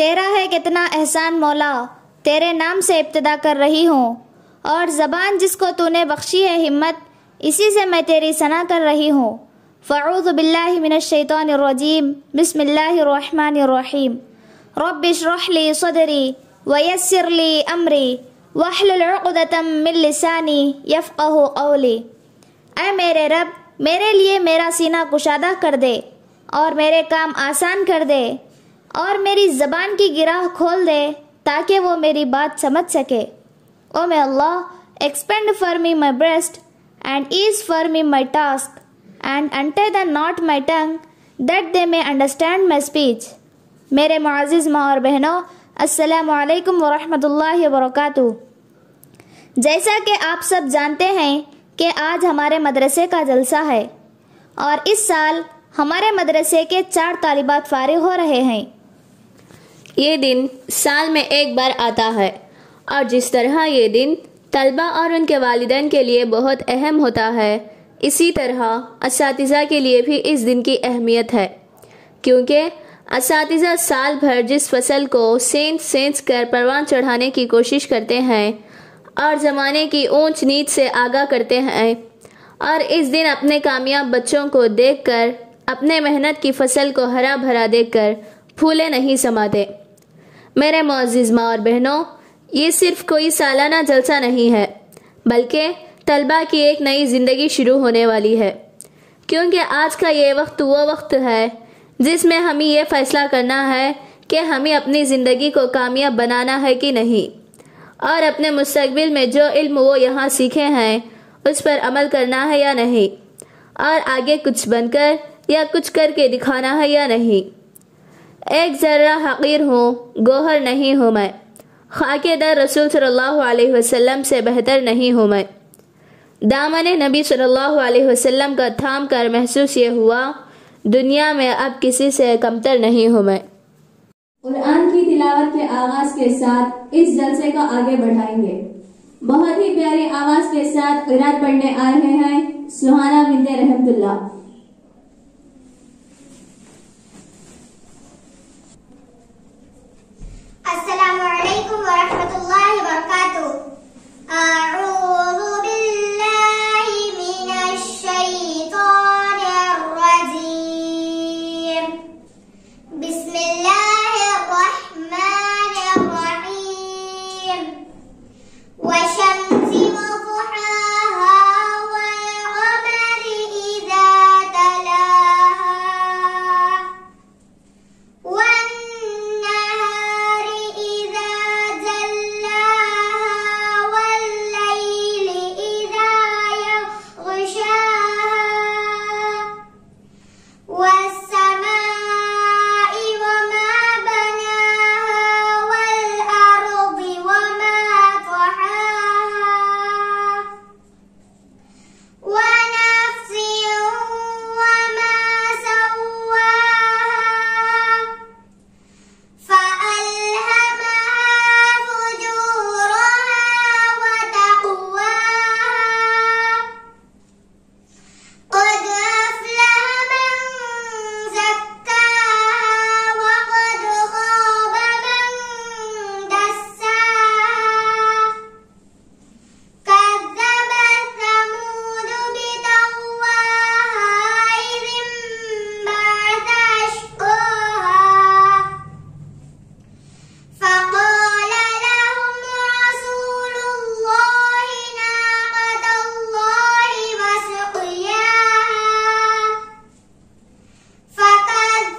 तेरा है कितना एहसान मौला, तेरे नाम से इब्तिदा कर रही हूँ, और ज़बान जिसको तूने बख्शी है हिम्मत, इसी से मैं तेरी सना कर रही हूँ। फ़अऊज़ु बिल्लाहि मिनश शैतानिर रजीम, बिस्मिल्लाहिर रहमानिर रहीम। रब्बि इश्रह ली सदरी वयस्सिर ली अमरी वहलुल उक़दतम मिन लिसानी यफ़क़हू क़ौली। ऐ मेरे रब, मेरे लिए मेरा सीना कुशादा कर दे और मेरे काम आसान कर दे और मेरी ज़बान की गिराह खोल दे ताकि वो मेरी बात समझ सके। Oh my Allah, expand for me my breast and ease for me my task and untie the knot my tongue that they may understand my speech. मेरे मुअज़्ज़िज़ माँ और बहनों, अस्सलामु अलैकुम व रहमतुल्लाहि व बरकातुहू। जैसा कि आप सब जानते हैं कि आज हमारे मदरसे का जलसा है और इस साल हमारे मदरसे के 4 तालिबात फारिग हो रहे हैं। ये दिन साल में एक बार आता है और जिस तरह ये दिन तलबा और उनके वालिदैन के लिए बहुत अहम होता है, इसी तरह असातिज़ा के लिए भी इस दिन की अहमियत है, क्योंकि असातिज़ा साल भर जिस फसल को सेंच कर परवान चढ़ाने की कोशिश करते हैं और ज़माने की ऊंच नीच से आगाह करते हैं, और इस दिन अपने कामयाब बच्चों को देखकर अपने मेहनत की फसल को हरा भरा देखकर फूले नहीं समाते। मेरे मुअज़्ज़िज़ माँ और बहनों, ये सिर्फ कोई सालाना जलसा नहीं है, बल्कि तलबा की एक नई ज़िंदगी शुरू होने वाली है, क्योंकि आज का ये वक्त वो वक्त है जिसमें हमें ये फ़ैसला करना है कि हमें अपनी ज़िंदगी को कामयाब बनाना है कि नहीं, और अपने मुस्तक़बिल में जो इल्म वो यहाँ सीखे हैं उस पर अमल करना है या नहीं, और आगे कुछ बनकर या कुछ करके दिखाना है या नहीं। एक ज़र्रा हक़ीर हूँ, गोहर नहीं हूँ मैं, खाके दर रसूल सल्लल्लाहु अलैहि वसल्लम से बेहतर नहीं हूँ मैं। दामन नबी सल्लल्लाहु अलैहि वसल्लम का थाम कर महसूस ये हुआ, दुनिया में अब किसी से कमतर नहीं हूँ मैं। कुरान की तिलावत के आगाज के साथ इस जलसे को आगे बढ़ाएंगे। बहुत ही प्यारी आवाज के साथ क़िरात पढ़ने आ रहे हैं सुहाना बिन्ते रहमतुल्लाह। अस्सलामु अलैकुम व रहमतुल्लाहि व बरकातुहू। अऊज़ु बिल्लाहि मिनश शैतानिर रजीम। बिस्मिल्लाहिर रहमानिर रहीम। वशम्सि वज़ुहाहा वल-क़मरि इज़ा तलाहा वन-नहारि इज़ा जल्लाहा वल-लैलि इज़ा यग़शाहा वस-समाइ वमा बनाहा वल-अर्दि वमा तहाहा वन-नफ्सिन वमा सव्वाहा फ़अल्हमहा फ़ुजूरहा वतक़वाहा क़द अफ़लह मन ज़क्काहा वक़द ख़ाब मन दस्साहा। कज़्ज़बत समूद बितग़वाहा इज़ इंबअथ अश्क़ाहा फ़क़ाल लहुम रसूलुल्लाहि नाक़तल्लाहि वसुक़याहा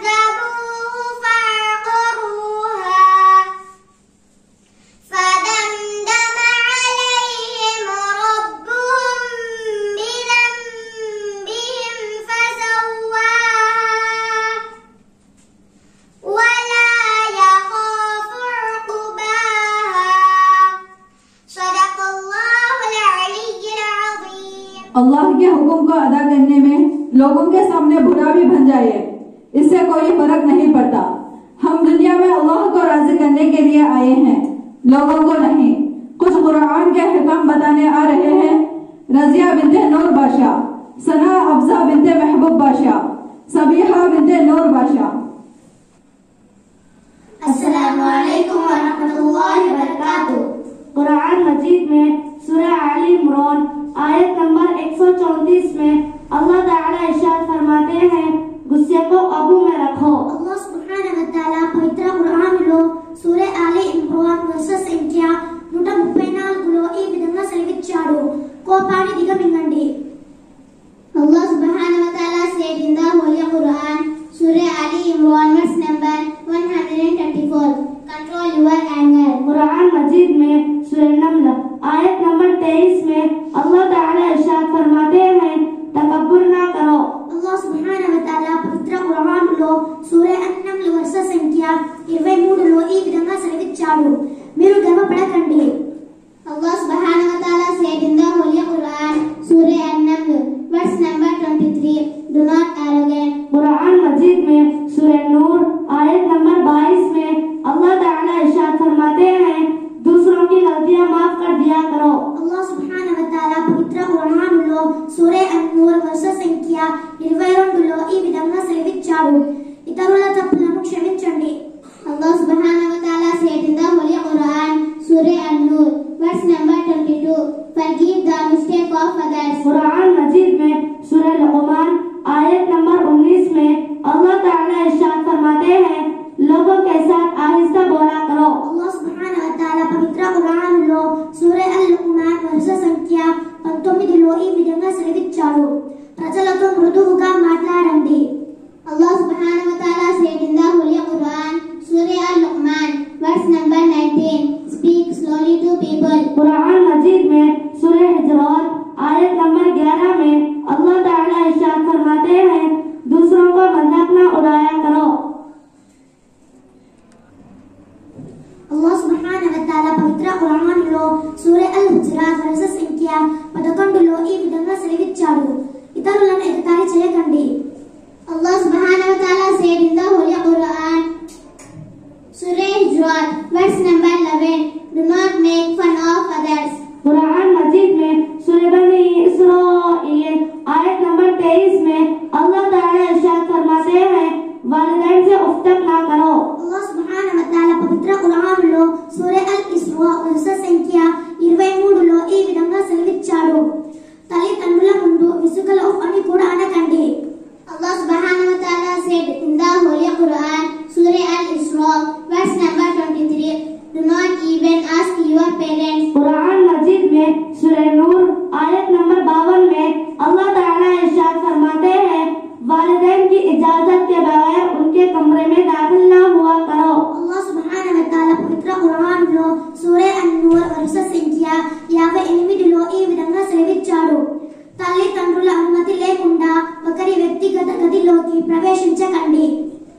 फ़कज़्ज़बूहु फ़अक़रूहा फ़दमदम अलैहिम रब्बुहुम बिज़ंबिहिम फ़सव्वाहा वला यख़ाफ़ु उक़बाहा। सदक़ल्लाहुल अलिय्युल अज़ीम। अल्लाह के हुक्म को अदा करने में लोगों के सामने बुरा भी बन जाए, इससे कोई फर्क नहीं पड़ता। हम दुनिया में अल्लाह को राज़ी करने के लिए आए हैं, लोगों को नहीं। कुछ कुरान के हिकम बताने आ रहे हैं रज़िया बिन्ते नूर बादशाह, सना अफ़ज़ा बिन्ते महबूब बादशाह, सबीहा बिन्ते नूर बादशाह। अस्सलामु Ali Imran verse number 134. Control your anger. Quran मजीद में सूरह नम्ल आयत नंबर 23 में अल्लाह ताला इरशाद फरमाते हैं तकब्बुर ना करो। Allah subhanahu wa ta'ala పవిత్ర ఖురాన్లో సూరా అన్-నమ్ల్ వరుస సంఖ్య 23లో ఈ విధంగా సెలవిచ్చాడు, మీరు గర్వపడకండి. Allah subhanahu wa ta'ala said in the Holy Quran, Surah An-Naml, verse number 23, do not arrogant. Quran मजीद में सूरह नूर आयत नंबर 22 में अल्लाह ताला इरशाद फरमाते हैं दूसरों की गलतियां माफ कर दिया करो। Allah subhanahu wa ta'ala పవిత్ర ఖురాన్లో సూరా అన్-నూర్ వరుస సంఖ్య 22లో ఈ విధంగా సెలవిచ్చాడు, ఇతరుల తప్పులను క్షమించండి. Allah subhanahu wa ta'ala said in the Holy Quran, Surah An-Nur, verse number 22, forgive the mistake of others. Quran मजीद में सूरह लुक़मान आयत नंबर 19 में अल्लाह ताला इरशाद फरमाते हैं लोगों के साथ आहिस्ता बोला करो। Allah subhanahu wa ta'ala పవిత్ర ఖురాన్లో సూరా అల్-లుక్మాన్ వరుస సంఖ్య 19లో ఈ విధంగా సెలవిచ్చాడు, ప్రజలతో మృదువుగా మాట్లాడండి. Allah subhanahu wa ta'ala said in the Holy Quran, Surah Al-Luqman, verse number 19, speak slowly to people. Quran मजीद में सूरह हुजरात आयत नंबर 11 में अल्लाह ताला इरशाद फरमाते हैं दूसरों को मजाक न उड़ाया करो। Allah subhanahu wa ta'ala పవిత్ర ఖురాన్లో సూరా అల్-హుజరాత్ వరుస సంఖ్య 11లో ఈ విధంగా సెలవిచ్చాడు, ఇతరులను ఎగతాళి చేయకండి. Allah subhanahu wa ta'ala said in the Holy Quran, Surah Hujurat, verse number 11, do not make fun of others. Quran मजीद में सूरह बनी इसराइल आयत नंबर 23 में अल्लाह ताला इरशाद फरमाते हैं वालिदैन से उफ्तक ना करो। Allah subhanahu wa ta'ala పవిత్ర ఖురాన్లో సూరా అల్-ఇస్రా వరుస సంఖ్య 23లో ఈ విధంగా సెలవిచ్చాడు, తల్లిదండ్రుల ముందు విసుగలో అని కూడా అనకండి. Allah subhanahu wa ta'ala said in the Holy Quran, Surah Al-Isra, verse number 23, do not even ask your parents. Quran मजीद में सूरह नूर आयत नंबर 52 में अल्लाह ताला इरशाद फरमाते हैं वालिदैन की इजाजत के बगैर उनके कमरे में दाखिल ना हुआ करो। Allah subhanahu wa ta'ala పవిత్ర ఖురాన్లో సూరా అన్-నూర్ వరుస సంఖ్య 58లో ఈ విధంగా సెలవిచ్చాడు, తల్లిదండ్రుల అనుమతి లేకుండా ఒకరి వ్యక్తిగత గదిలోకి ప్రవేశించకండి.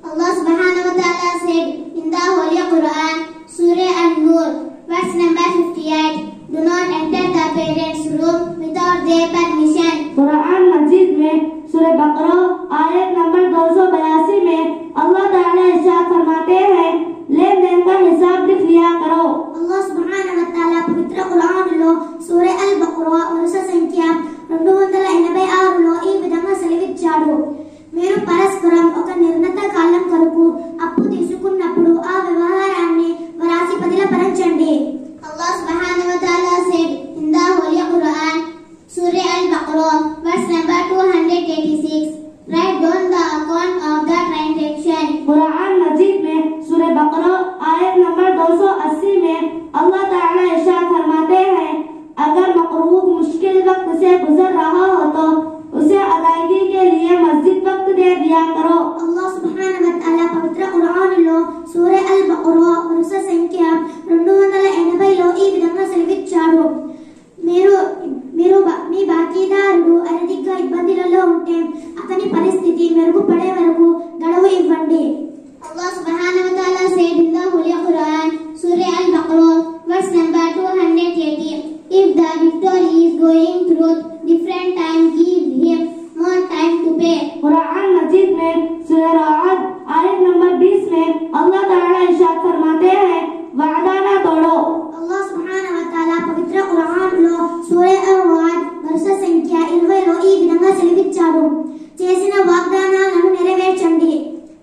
Allah subhanahu wa ta'ala said in the Holy Quran, Surah An-Nur, verse number 58, do not enter the parents' room without their permission. Quran मजीद में सूरह बकरा आयत नंबर 282 में अल्लाह ताला इरशाद फरमाते हैं लेन देन का हिसाब लिख लिया करो। Allah subhanahu wa ta'ala పవిత్ర ఖురాన్లో సూరా అల్-బక్రా వరుస సంఖ్య 286లో ఈ విధంగా సెలవిచ్చాడు, మీరు పరస్పరం ఒక నిర్ణీత కాలం కొరకు అప్పు తీసుకున్నప్పుడు ఆ వ్యవహారాన్ని వ్రాసి పదిలపరచండి. Allah subhanahu wa ta'ala said in the Holy Quran, Surah Al-Baqarah, verse number 286, write down the account of the transaction. Quran मजीद में सूरह बकरा आयत नंबर 280 में अल्लाह ताला इरशाद फरमाते हैं अगर मकरूब मुश्किल वक्त से गुजर रहा हो तो उसे अदायगी के लिए मस्जिद वक्त दे दिया करो। Allah subhanahu wa ta'ala పవిత్ర ఖురాన్లో సూరా అల్-బక్రా వరుస సంఖ్య 280లో ఈ విధంగా సెలవిచ్చాడు, మీరు మీ బాకీదారుడు ఆర్థిక ఇబ్బందులలో ఉంటే అతని పరిస్థితి మెరుగుపడే వరకు గడువు ఇవ్వండి. Allah subhanahu wa ta'ala said in the Holy Quran, Surah Al-Baqarah, verse number 280, if the debtor is going through different time, give him more time to pay. Quran मजीद में सूरह राअद आयत नंबर 20 में अल्लाह ताला इरशाद फरमाते हैं वादा ना तोड़ो। Allah subhanahu wa ta'ala పవిత్ర ఖురాన్లో సూరా అర్-రాఅద్ వరుస సంఖ్య 20లో ఈ విధంగా సెలవిచ్చాడు, చేసిన వాగ్దానాలను నెరవేర్చండి.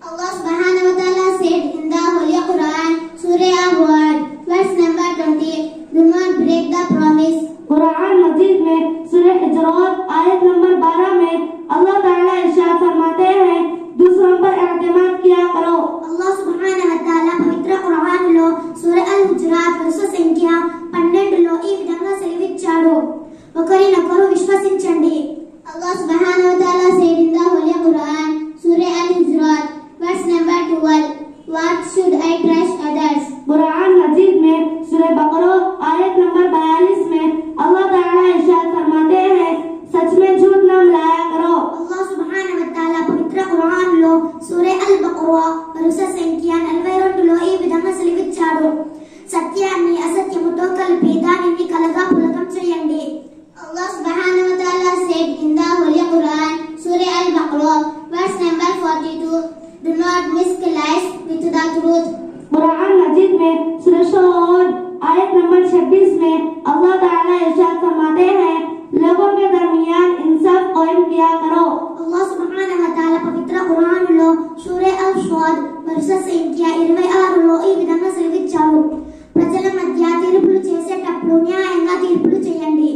Allah subhanahu wa ta'ala said in the Holy Quran, Surah Ar-Ra'd, verse number 20, do not break the promise. Quran मजीद में सूरह हुजरात आयत नंबर 12 में अल्लाह ताला इरशाद फरमाते हैं दूसरों पर एतमाद किया करो। Allah subhanahu wa ta'ala What should I trust others? Quran मजीद में सूरह बकरा आयत नंबर 42 में अल्लाह ताला इरशाद फरमाते हैं, सच में झूठ न मिलाया करो। Allah subhanahu wa ta'ala పవిత్ర ఖురాన్లో సూరా అల్ బకరా వరుస సంఖ్య 42లో ఈ విధంగా సెలవిచ్చాడు, సత్యాన్ని అసత్యముతో కలిపి దానిని కలగా పులకం చేయండి. Allah subhanahu wa ta'ala said in the Holy Quran, Surah Al-Baqarah, verse number 42, do not miscalculate with the truth. Quran मजीद में सूरह शूर आयत नंबर 26 में अल्लाह ताला इरशाद फरमाते हैं, लोगों के दरमियान इंसाफ कायम किया करो। Allah subhanahu wa ta'ala పవిత్ర ఖురాన్లో సూరా అల్-షూర్ వరుస సంఖ్య 26లో ఈ విధంగా సెలవిచ్చాడు, ప్రజల మధ్య తీర్పులు చేసేటప్పుడు న్యాయంగా తీర్పులు చేయండి.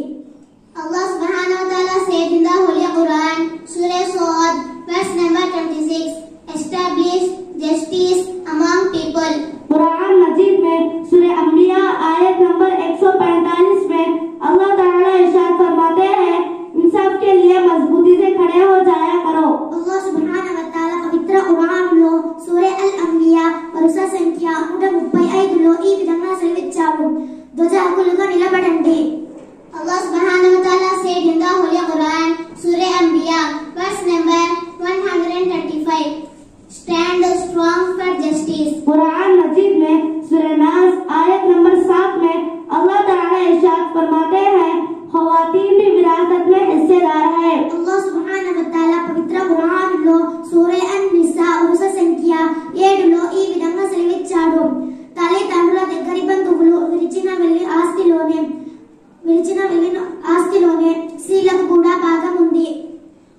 Allah subhanahu wa ta'ala said in the Holy Quran, Surah Shur, verse number 26, establish justice among people. Quran मजीद में सूरह अंबिया आयत नंबर 145 में अल्लाह ताला इरशाद फरमाते हैं, इंसाफ के लिए मजबूती से खड़े हो जाया करो। Allah subhanahu wa ta'ala పవిత్ర ఖురాన్లో సూరా అల్-అంబియా వరుస సంఖ్య 135లో ఈ విధంగా సెలవిచ్చాడు, ధ్వజాకులుగా నిలబడండి. Allah subhanahu wa ta'ala said in the Holy Quran, Surah Anbiya, verse number 135, stand strong for justice. Quran मजीद में सूरह नास आयत नंबर 7 में अल्लाह ताला इरशाद फरमाते हैं, ख़वातीन भी विरासत में हिस्सेदार है। Allah subhanahu wa ta'ala పవిత్ర ఖురాన్లో సూరా అన్-నిసా వరుస సంఖ్య 7లో ఈ విధంగా సెలవిచ్చాడు, తల్లిదండ్రుల దగ్గరి బంధువులు విడిచిన వెళ్ళిన ఆస్తిలోనే స్త్రీలకు కూడా భాగం ఉంది.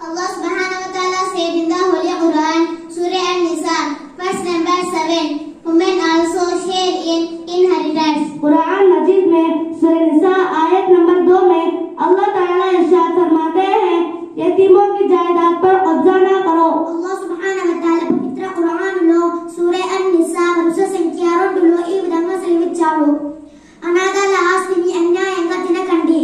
Allah subhanahu wa ta'ala said in the Holy Quran, Surah An-Nisa, verse number 7, women also share in inheritance. Quran मजीद में सूरह निसा आयत नंबर 2 में अल्लाह ताला इरशाद फरमाते हैं, यतीमों की जायदाद पर कब्जा न करो। Allah subhanahu wa ta'ala పవిత్ర ఖురాన్లో సూరా అన్-నిసా వరుస సంఖ్య 2లో ఈ విధంగా సెలవిచ్చాడు, అనాథల ఆస్తిని అన్యాయంగా తినకండి.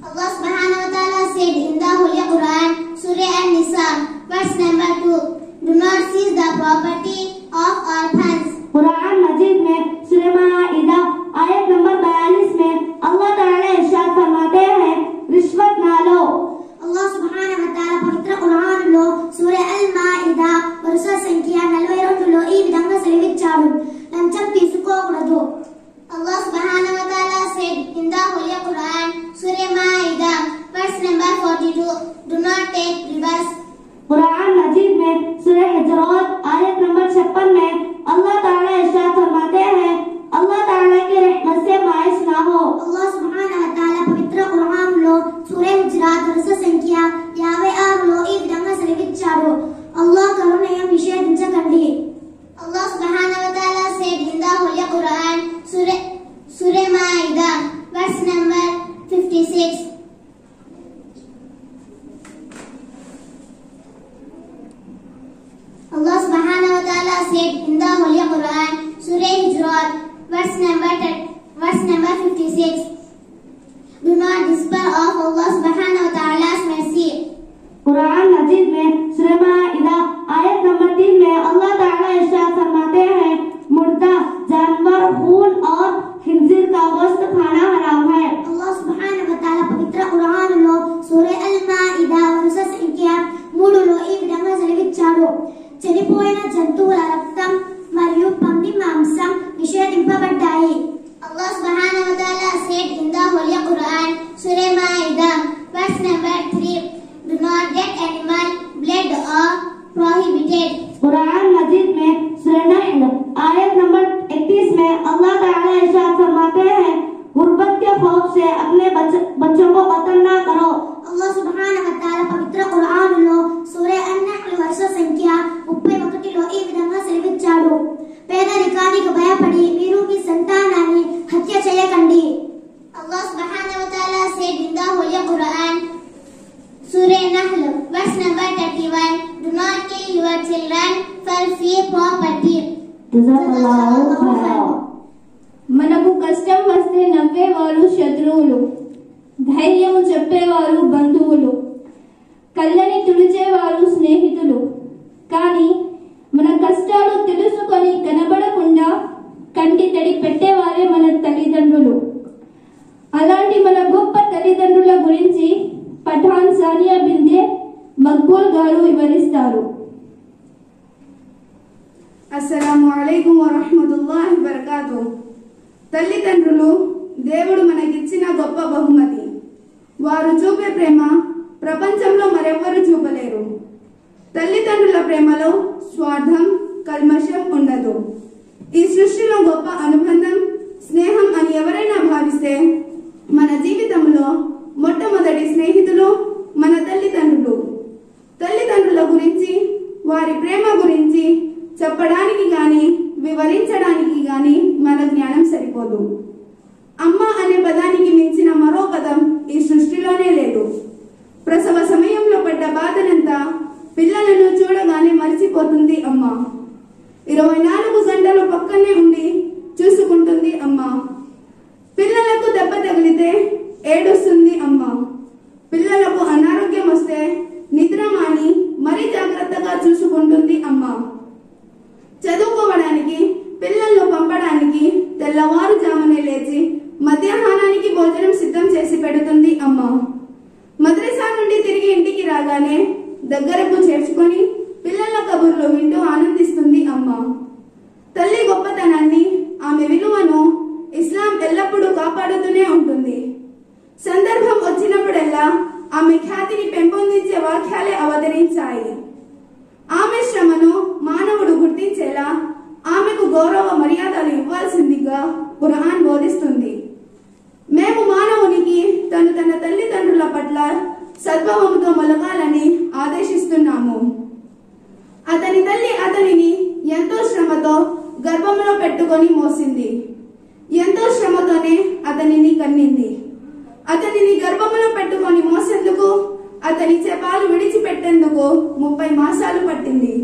Allah subhanahu wa ta'ala said in the Holy Quran, Surah An-Nisa, verse number 2, do not seize the property of orphans. Quran मजीद में सूरह माइदा आयत नंबर 42 में अल्लाह ताला इरशाद फरमाते हैं, रिश्वत ना लो। Allah subhanahu wa ta'ala పవిత్ర ఖురాన్లో సూరా అల్-మాయిదా వరుస సంఖ్య 42లో ఈ విధంగా సెలవిచ్చాడు, లంచం తీసుకోకూడదు. Allah subhanahu wa ta'ala said in the Holy Quran, Surah Ma'idah, verse number 42, do not take rivers. Quran मजीद में सूरह हिजरात आयत नंबर 56 में अल्लाह ताला इरशाद फरमाते हैं, अल्लाह ताला की रहमत से मायूस ना हो। Allah subhanahu wa ta'ala పవిత్ర ఖురాన్లో సూరా హుజరాత్ వరుస సంఖ్య 56లో ఈ విధంగా సెలవిచ్చాడు, అల్లాహ్ కరుణను నిషేధించకండి. Allah subhanahu wa ta'ala said in the Holy Quran, Surah Ma'idah, verse number 56, Allah subhanahu wa ta'ala said in the Holy Quran, Surah Hijrat, verse number 56, do not despair of Allah subhanahu wa ta'ala's mercy. Quran मजीद में सूरह माइदा आयत number 3 में अल्लाह ताला इरशाद फरमाते हैं, मुर्दा जानवर, खून और खिंजीर का गोश्त खाना हराम है। Allah subhanahu wa ta'ala పవిత్ర ఖురాన్లో సూరా అల్-మాయిదా వరుస సంఖ్య 3లో ఈ విధంగా సెలవిచ్చాడు, చనిపోయిన జంతువుల రక్తం మరియు పంది మాంసం నిషేధింపబడ్డాయి. Allah subhanahu wa ta'ala said in the Holy Quran, Surah Ma'idah, verse number 3, do not get animal blood or prohibited. Quran मजीद में सूरह नहल आयत नंबर 31 में अल्लाह ताला इरशाद फरमाते हैं, गुर्बत के खौफ से अपने बच्चों को कत्ल ना करो। Allah subhanahu wa ta'ala పవిత్ర ఖురాన్లో సూరా అన్-నహ్ల్ వరుస సంఖ్య 31లో ఈ విధంగా సెలవిచ్చాడు, పేదరికానికి భయపడి మీరు మీ సంతానాన్ని హత్య చేయకండి. Allah subhanahu wa ta'ala said in the Holy Quran, Surah Nahl, verse number 31, do not kill your children for free property. మనకు కష్టం వస్తే నవ్వేవారు శత్రువులు, ధైర్యము చెప్పేవారు బంధువులు, కళ్ళని తుడిచేవారు స్నేహితులు. కానీ మన కష్టాలు తెలుసుకొని కనబడి అస్సలాము అలైకుం వరహ్మతుల్లాహి వబరకాతుహు. తల్లిదండ్రులు దేవుడు మనకిచ్చిన గొప్ప బహుమతి. వారు చూపే ప్రేమ ప్రపంచంలో మరెవ్వరూ చూపలేరు. తల్లిదండ్రుల ప్రేమలో స్వార్థం, కల్మషం ఉండదు. ఈ సృష్టిలో గొప్ప అనుబంధం, స్నేహం అని ఎవరైనా భావిస్తే మన జీవితంలో మొట్టమొదటి స్నేహితులు మన తల్లిదండ్రులు. తల్లిదండ్రుల గురించి, వారి ప్రేమ గురించి చెప్పడానికి గాని వివరించడానికి గాని మన జ్ఞానం సరిపోదు. అమ్మ అనే పదానికి మించిన మరో పదం ఈ సృష్టిలోనే లేదు. ప్రసవ సమయంలో పడ్డ బాధనంతా పిల్లలను చూడగానే మర్చిపోతుంది అమ్మ. 24 గంటలు పక్కనే ఉండి చూసుకుంటుంది అమ్మ. పిల్లలకు దెబ్బ తగిలితే ఏడుస్తుంది అమ్మ. పిల్లలకు అనారోగ్యం వస్తే నిద్ర మాని మరీ జాగ్రత్తగా చూసుకుంటుంది అమ్మ. చదువుకోవడానికి పిల్లలను పంపడానికి తెల్లవారుజామునే లేచి మధ్యాహ్నానికి భోజనం సిద్ధం చేసి పెడుతుంది అమ్మ. మద్రసా నుండి తిరిగి ఇంటికి రాగానే దగ్గరకు చేర్చుకొని పిల్లల కబుర్లు వింటూ ఆనందిస్తుంది అమ్మ. తల్లి గొప్పతనాన్ని, ఆమె విలువను ఇస్లాం ఎల్లప్పుడూ కాపాడుతూనే ఉంటుంది. సందర్భం వచ్చినప్పుడల్లా ఆమె ఖ్యాతిని పెంపొందించే వాక్యాలే అవతరించాయి. ఆమె శ్రమను మానవుడు గుర్తించేలా ఆమెకు గౌరవ మర్యాదలు ఇవ్వాల్సిందిగా ఖురాన్ బోధిస్తుంది. మేము మానవునికి తన తల్లిదండ్రుల పట్ల సద్భావంతో మొలగాలని ఆదేశిస్తున్నాము. అతని తల్లి అతనిని ఎంతో శ్రమతో గర్భంలో పెట్టుకొని మోసింది. ఎంతో శ్రమతోనే అతనిని కన్నింది. అతనిని గర్భంలో పెట్టుకొని మోసేందుకు, అతని పాలు విడిచిపెట్టేందుకు 30 మాసాలు పట్టింది.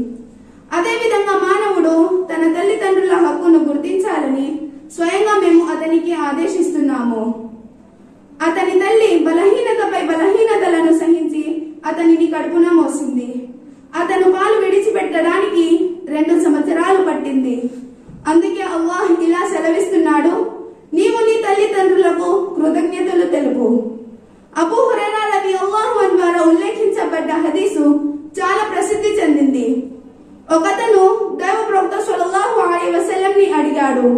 అదేవిధంగా మానవుడు తన తల్లిదండ్రుల హక్కును గుర్తించాలని స్వయంగా మేము అతనికి ఆదేశిస్తున్నాము. అతని తల్లి బలహీనతపై బలహీనతలను సహించి అతనిని కడుపున మోసింది. అతను పాలు విడిచిపెట్టడానికి 2 సంవత్సరాలు పట్టింది. అందుకే అల్లాహ్ ఇలా సెలవిస్తున్నాడు, నీవు నీ తల్లిదండ్రులకు కృతజ్ఞతలు తెలుపు. అబూ హురైరా రలియల్లాహు అన్హు ద్వారా ఉల్లేఖించబడ్డ హదీసు చాలా ప్రసిద్ధి చెందింది. ఒకతను దైవ ప్రవక్త సల్లల్లాహు అలైహి వసల్లం ని అడిగాడు,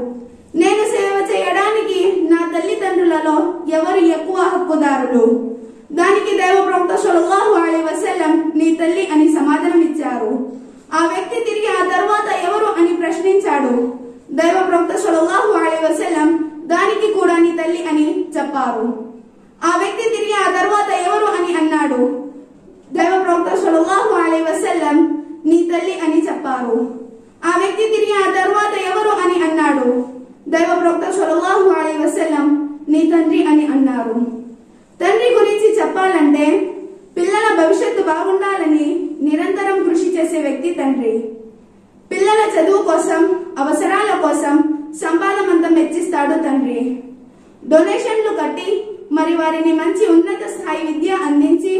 నేను సేవ చేయడానికి నా తల్లిదండ్రులలో ఎవరు ఎక్కువ హక్కుదారులు? దానికి దైవ ప్రవక్త సల్లల్లాహు అలైహి వసల్లం నీ తల్లి అని సమాధానం ఇచ్చారు. ఆ వ్యక్తి తిరిగి ఆ తర్వాత ఎవరు అని ప్రశ్నించాడు. దైవ ప్రవక్త సల్లల్లాహు అలైహి వసల్లం దానికి కూడా నీ తల్లి అని చెప్పారు. ఆ వ్యక్తి తిరిగి ఆ తర్వాత ఎవరు అని అన్నాడు. దైవ ప్రవక్త సల్లల్లాహు అలైహి వసల్లం నీ తల్లి అని చెప్పారు. ఆ వ్యక్తి తిరిగి ఆ తర్వాత ఎవరు అని అన్నాడు. దైవ ప్రవక్త సల్లల్లాహు అలైహి వసల్లం నీ తండ్రి అని అన్నారు. తండ్రి గురించి చెప్పాలంటే పిల్లల భవిష్యత్తు బాగుండాలని నిరంతరం కృషి చేసే వ్యక్తి తండ్రి. పిల్లల చదువు కోసం, అవసరాల కోసం సంపాదనంతా వెచ్చిస్తాడు తండ్రి. డొనేషన్లు కట్టి మరి వారిని మంచి ఉన్నత స్థాయి విద్య అందించి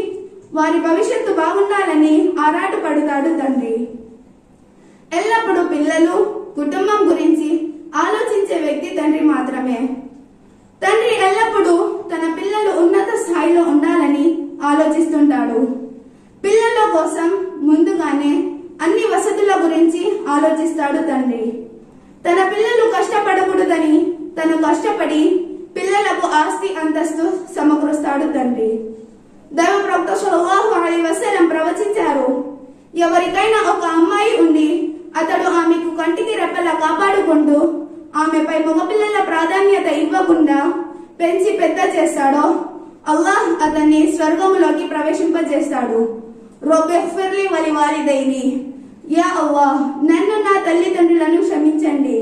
వారి భవిష్యత్తు బాగుండాలని ఆరాటు పడుతాడు తండ్రి. ఎల్లప్పుడూ పిల్లలు, కుటుంబం గురించి ఆలోచించే వ్యక్తి తండ్రి మాత్రమే. తండ్రి ఎల్లప్పుడూ తన పిల్లలు ఉన్నత స్థాయిలో ఉండాలని ఆలోచిస్తుంటాడు. పిల్లల కోసం ముందుగానే అన్ని వసతుల గురించి ఆలోచిస్తాడు తండ్రి. తన పిల్లలు కష్టపడకూడదని తను కష్టపడి పిల్లలకు ఆస్తి అంతస్తు సమకూరుస్తాడు తండ్రి. దైవ ప్రవక్త సల్లల్లాహు అలైహి వసల్లం ప్రవచించారు, ఎవరికైనా ఒక అమ్మాయి ఉండి అతడు ఆమెకు కంటికి రెప్పలా కాపాడుకుంటూ ఆమెపై మగపిల్లల ప్రాధాన్యత ఇవ్వకుండా పెంచి పెద్ద చేస్తాడో అల్లాహ్ అతన్ని స్వర్గములోకి ప్రవేశింపజేస్తాడు. రబ్బిగ్ఫిర్లీ వలి వాలిదైని, యా అల్లాహ్ నన్ను నా తల్లిదండ్రులను క్షమించండి.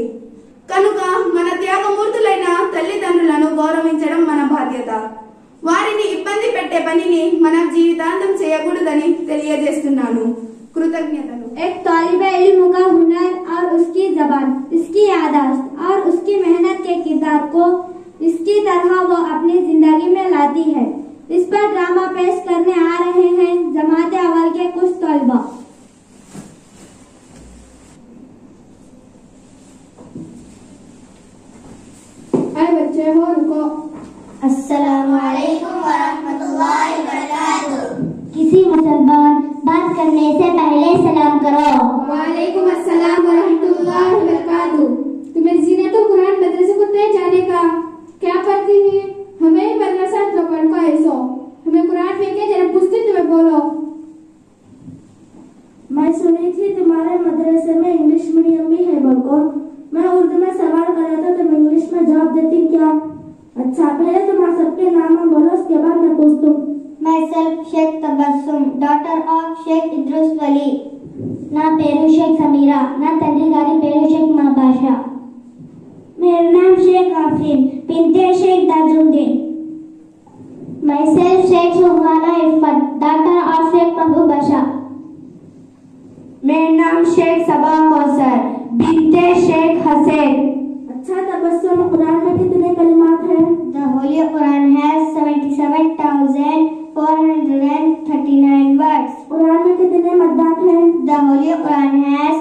కనుక మన త్యాగమూర్తులైన తల్లిదండ్రులను గౌరవించడం మన బాధ్యత. వారిని ఇబ్బంది పెట్టే పనిని మన జీవితాంతం చేయకూడదని తెలియజేస్తున్నాను. కృతజ్ఞతలు. एक तालिबे इल्म का हुनर और उसकी जबान, इसकी यादाश्त और उसकी मेहनत के किरदार को इसकी तरह वो अपनी जिंदगी में लाती है। इस पर ड्रामा पेश करने आ रहे हैं जमात अव्वल के कुछ तलबा। आए बच्चे हो रुको। अस्सलामु अलैकुम वरहमतुल्लाहि वबरकातुह। किसी मुसलमान बात करने से पहले सलाम करो। वालेकुम अस्सलाम वरहमतुल्लाह और मैं उर्दू में सवाल कर रहा था तो मैं इंग्लिश में जवाब देती क्या? अच्छा, पहले तुम सबके नाम बोलो, उसके बाद मैं पूछती हूँ। Myself Sheikh Tabassum, daughter of Sheikh Idris Wali. నా పేరు షేక్ సమీరా, నా తండ్రి గారి పేరు షేక్ మహాబాషా. मेरा नाम Sheikh Afreen, बिनते Sheikh Tajuddin. Myself Sheikh Suhana Ifat, daughter of Sheikh Mahbub Basha. मेरा नाम शेख सबा कौसर, बिनते शेख हसैन. अच्छा तबस्सुम, कुरान में कितने कलिमात हैं? The Holy Quran has 77,439 words. Quran में कितने मद्दात हैं? The Holy Quran has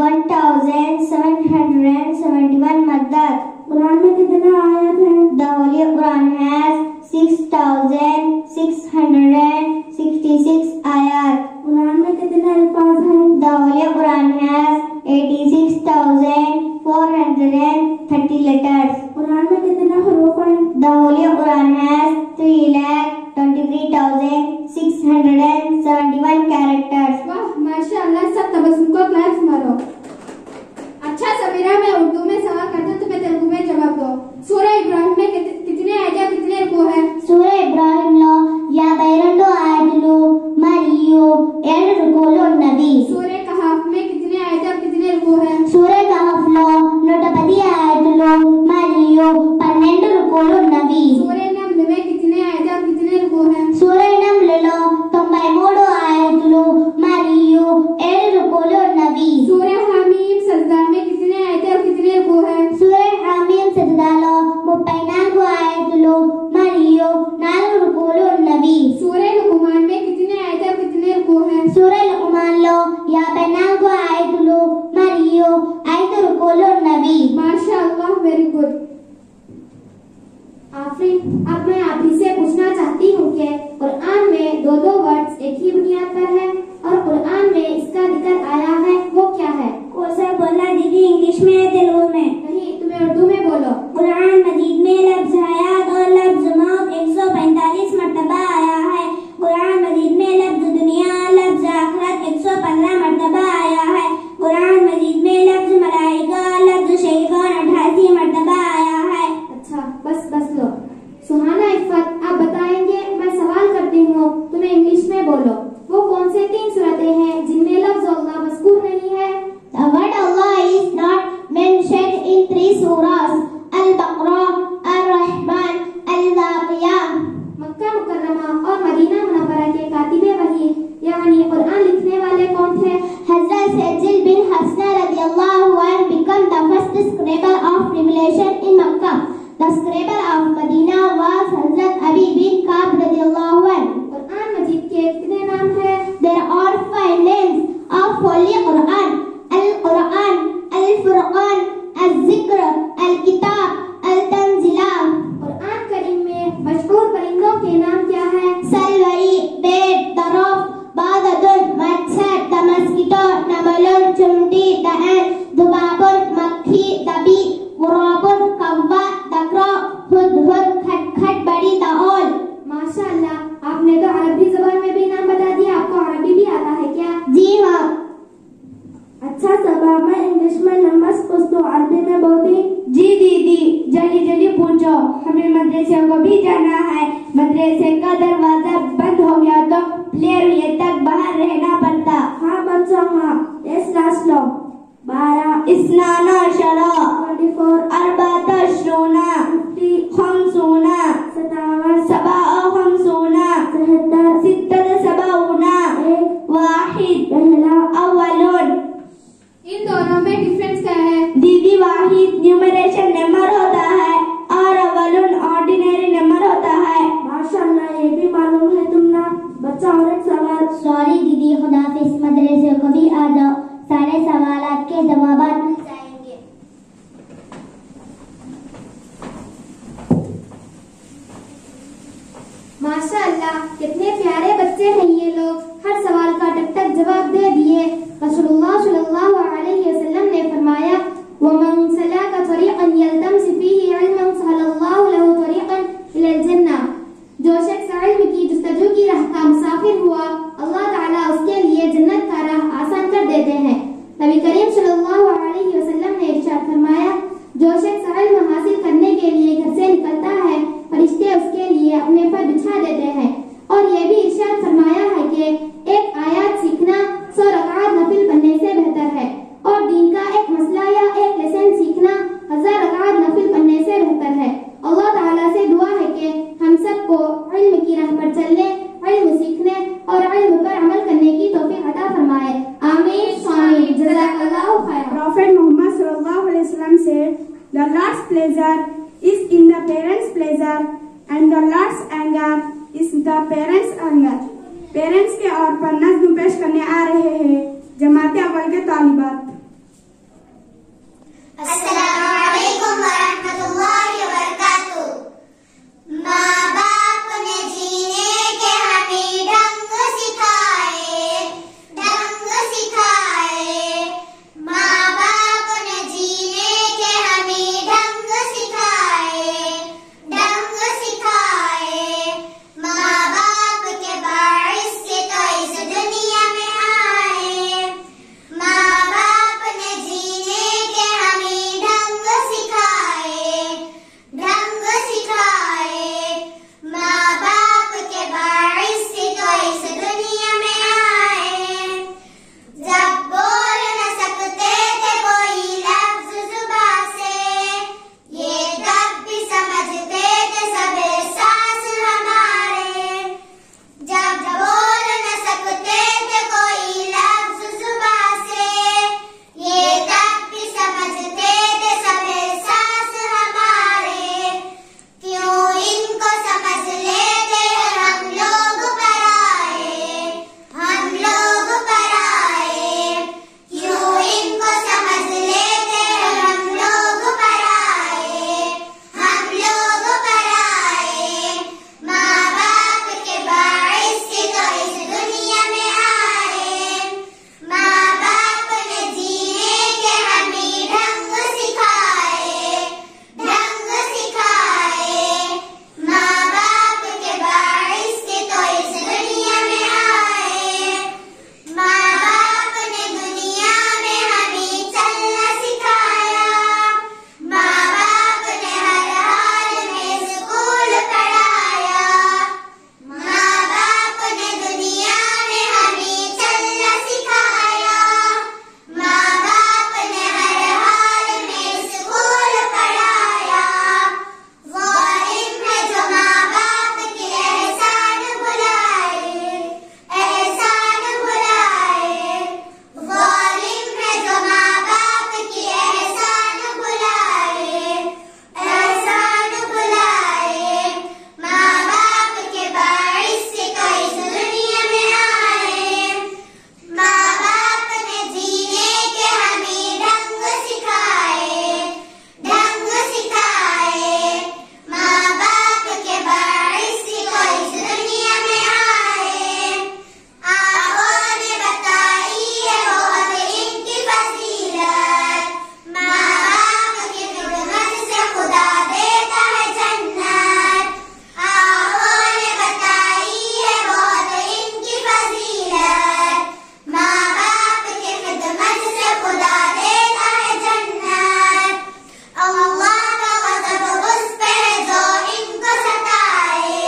1771 maddat. Quran में कितने आयत हैं? The Holy Quran has 6666 ayat. Quran में कितने अल्फाज हैं? The Holy Quran has 86,430 letters. Quran में कितने हरूफ हैं? The Holy Quran has 3,23,671 characters. वाह माशाअल्लाह, सब तबस्सुम को क्लैप्स मारो। अच्छा समीरा, मैं उर्दू में सवाल करता हूँ, तुम्हें तेलुगु में जवाब दो। सूरह इब्राहिम में कितने आयत कितने रुकू है? सूरह इब्राहिम లో 52 आयतలు మరియు 7 रुकूలు ఉన్నవి. सूरह कहफ में कितने आयत कितने रुकू है? सूरह कहफ లో 110 आयतలు మరియు 12 रुकूలు ఉన్నవి. सूरह नम्ल में कितने आयत कितने रुकू है? सूरह नम्ल లో 93 आयतలు మరియు 7 रुकूలు ఉన్నవి. सूरह हामीम सजदा में कितने आयत कितने रुकू है? सूरह हामीम सजदाలో 34 आयतలు మరియు 4 रुकूలు ఉన్నవి. सूरह लुकमान में कितने आयत कितने रुकू है? सूरह लुकमान లో 54 आयतలు మరియు 5 रुकूలు ఉన్నవి. माशाअल्लाह, वेरी गुड। आफरीन, अब मैं आप ही से पूछना चाहती हूँ कि कुरान में दो वर्ड्स एक ही बुनियाद पर है और कुरान में इसका जिक्र आया है, वो क्या है? कोसा बोला दीदी, इंग्लिश में या तेलुगु में? नहीं, तुम्हें उर्दू में बोलो। कुरान मजीद में लफ्ज हयात और लफ्ज मौत 145 मरतबा आया है। कुरान मजीद में लफ्ज दुनिया, लफ्ज आखिरत 115 मरतबा आया है। कुरान मजीद में लफ्ज मलाइका, लफ्ज शैतान 88 मरतबा आया है। अच्छा, बस लो। सुहाना इफ़त, आप बताएंगे? मैं सवाल करती हूँ, तुम्हें इंग्लिश में बोलो। वो कौन से 3 सूरतें हैं जिनमें लफ्ज अल्लाह मज़कूर नहीं है? The word Allah is not mentioned in 3 surahs: Al-Baqarah, Ar-Rahman, Al-Waqiyah. मक्का मुकर्रमा और मदीना मुनव्वरा के कातिबे वही यानी कुरान लिखने वाले कौन थे? Hazrat Sajil bin Hasna radiyallahu anhu became the first scribe of revelation in Makkah. The scribe of Medina was Hazrat Abi bin Ka'b radiyallahu anhu. Quran मजीद के कितने नाम हैं? There are 5 names of Holy Quran: Al-Quran, Al-Furqan, Al-Zikr, Al-Kitab, Al-Tanzila. Quran करीम में मशहूर परिंदों के नाम क्या है? Salwari, bird, the rock, Badadun, मच्छर, the mosquito, Namalun, chunti, the ant, Dubabun, मक्खी, the bee, Gurabun, कौवा, the crow, Hudhud, खटखट, बड़ी, the owl. माशाअल्लाह, आपने तो अरबी जबान में भी नाम बता दिया। आपको अरबी भी आता है क्या? जी हाँ। अच्छा सबा, मैं इंग्लिश में नंबर्स पूछती हूँ, अरबी में बोलती। जी दीदी, जल्दी पूछो, हमें मदरसे को भी जाना है। मदरसे का दरवाजा बंद हो गया तो प्लेयर ये तक बाहर रहना पड़ता। हाँ बच्चों, हाँ। यस क्लास लो। 12 इस्नाना शरा 24 अरबात शरूना 50 खमसूना 57 सबा खमसूना 73 सित्तत सबऊना 1 वाहिद पहला अव्वलुन। इन दोनों में डिफरेंस क्या है? दीदी, वाहिद न्यूमरेशन नंबर होता है और अव्वलुन ऑर्डिनरी नंबर होता है। माशाअल्लाह, ये भी मालूम है तुमने। बच्चा, और एक सवाल। सॉरी दीदी, खुदाफिज। मदरसे को भी आ जाओ, सारे सवालात के जवाबात मिल जाएंगे। माशाअल्लाह, कितने प्यारे बच्चे हैं ये लोग। हर सवाल का टक टक जवाब दे दिए। रसूलुल्लाह सल्लल्लाहु अलैहि वसल्लम ने फरमाया, वमन सलका तरीक़न यल्तमिस फीही इल्मन सहलल्लाहु लहु तरीक़न इलल जन्नह। जो शख्स इल्म की जुस्तजू की राह का मुसाफिर हुआ, अल्लाह ताला उसके लिए जन्नत का राह आसान कर देते हैं। pleasure is in the parents' pleasure and the Lord's anger is the parents' anger. Parents के और पर नज़्म पेश करने आ रहे हैं जमात अव्वल के तालिबात। अस्सलामु अलैकुम वरहमतुल्लाहि वबरकातुहू। माँ बाप ने जीने के हमें ढंग सिखाए, ढंग सिखाए। माँ बाप ने जीने के हमें ढंग सिखाए, ढंग सिखाए। माँ बाप के बारिश से तो इस दुनिया में आए। माँ बाप ने जीने के हमें ढंग सिखाए, ढंग सिखाए। माँ बाप के बारिश से तो इस दुनिया में आए। जब बोल न सकते थे कोई लफ्ज जुबां से, ये तब भी समझते थे सब एहसास हमारे। जब बोल न सकते थे कोई लफ्ज जुबां से, ये तब भी समझते थे सब एहसास हमारे। क्यों इनको समझ लेते हम लोग पराए, हम लोग पराए। क्यों इनको समझ लेते हम लोग पराए, हम लोग पराए। माँ बाप के बारिश से तो इस दुनिया में आए। माँ बाप ने जीने के हमें ढंग सिखाए, ढंग सिखाए। माँ बाप के बारिश से तो इस दुनिया में आए। माँ बाप ने दुनिया में हमें चलना सिखाया। माँ बाप ने हर हाल में स्कूल पढ़ाया। माँ बाप ने दुनिया में हमें चलना सिखाया। माँ बाप ने हर हाल में स्कूल पढ़ाया। ज़ालिम है जो माँ बाप के एहसान भुलाए, एहसान भुलाए। ज़ालिम है जो माँ बाप के एहसान भुलाए, एहसान भुलाए। माँ बाप के बारिश से तो इस दुनिया में आए। माँ बाप ने जीने के हमें ढंग सिखाए, ढंग सिखाए। माँ बाप के बारिश से तो इस दुनिया में आए। आहों ने बताई है बहुत इनकी फजीलत। माँ बाप की खिदमत से खुदा देता है जन्नत। आहों ने बताई है बहुत इनकी फजीलत। माँ बाप की खिदमत से खुदा देता है जन्नत। अल्लाह का गज़ब उस पे है जो इनको सताए,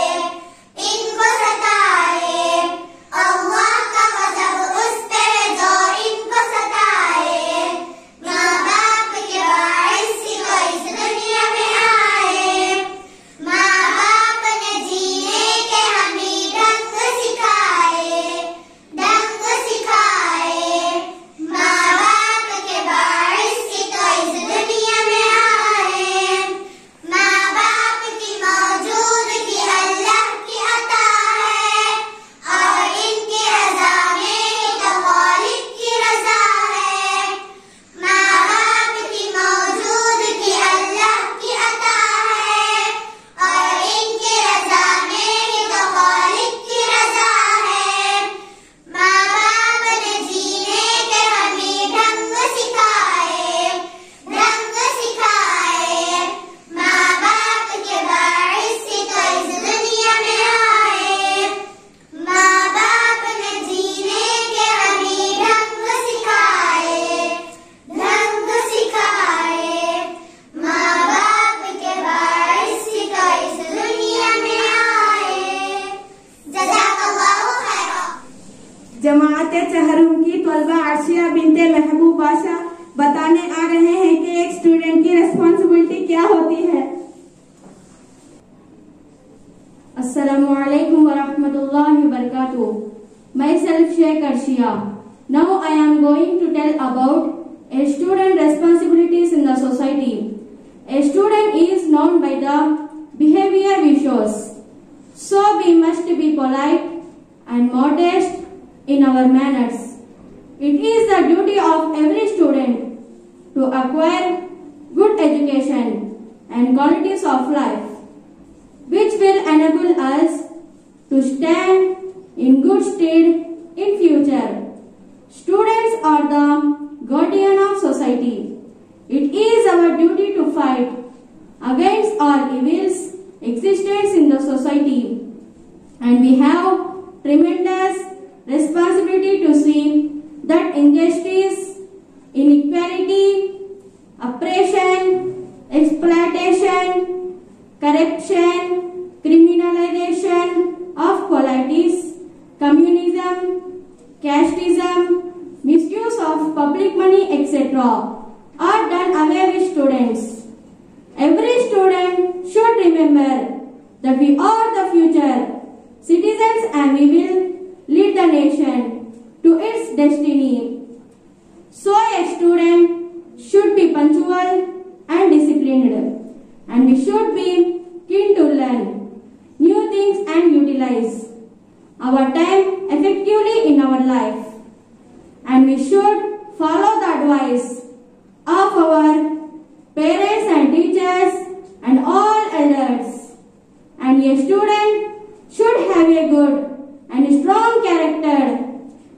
इनको सताए। अल्लाह का गज़ब उस पे है जो इनको सताए। माँ बाप के बारिश से तो इस दुनिया में आए। माँ बाप ने जीने के हमें ढंग सिखाए, ढंग सिखाए। माँ बाप के बारिश से तो इस दुनिया में आए। माँ बाप की मौजूदगी अल्लाह की अता है और इनकी रज़ा में ही तो खालिक की रज़ा है। माँ बाप की मौजूदगी अल्लाह की अता है और इनकी रज़ा में ही तो खालिक की रज़ा है। माँ बाप ने जीने के हमें ढंग सिखाए, ढंग सिखाए। माँ बाप के बारिश से तो इस दुनिया में आए। माँ बाप ने जीने के हमें ढंग सिखाए, ढंग सिखाए। माँ बाप के बारिश से तो इस दुनिया में आए। जज़ाकल्लाहु खैरा। जमात चहरुम की तलबा अर्शिया बिनते महबूब बाशा बताने आ रहे हैं कि एक स्टूडेंट की रिस्पॉन्सिबिलिटी क्या होती है। Assalamu alaikum wa rahmatullahi wa barakatuh. Myself Sheikh Arshia. Now I am going to tell about a student responsibilities in the society. A student known by the behavior we show. So we must be polite and modest in our manners. It is the duty of every student to acquire good education and qualities of life, which will enable us to stand in good stead in future. Students are the guardian of society. It is our duty to fight against all evils existence in the society, and we have tremendous responsibility to see that injustice, inequality, oppression, exploitation, corruption, criminalization of qualities, communism, casteism, misuse of public money, etc. are done away with students. Every student should remember that we are the future citizens and we will lead the nation to its destiny. So a student should be punctual and disciplined, and we should be keen to learn new things and utilize our time effectively in our life. And we should follow the advice of our parents and teachers and all elders. And a student should have a good and strong character,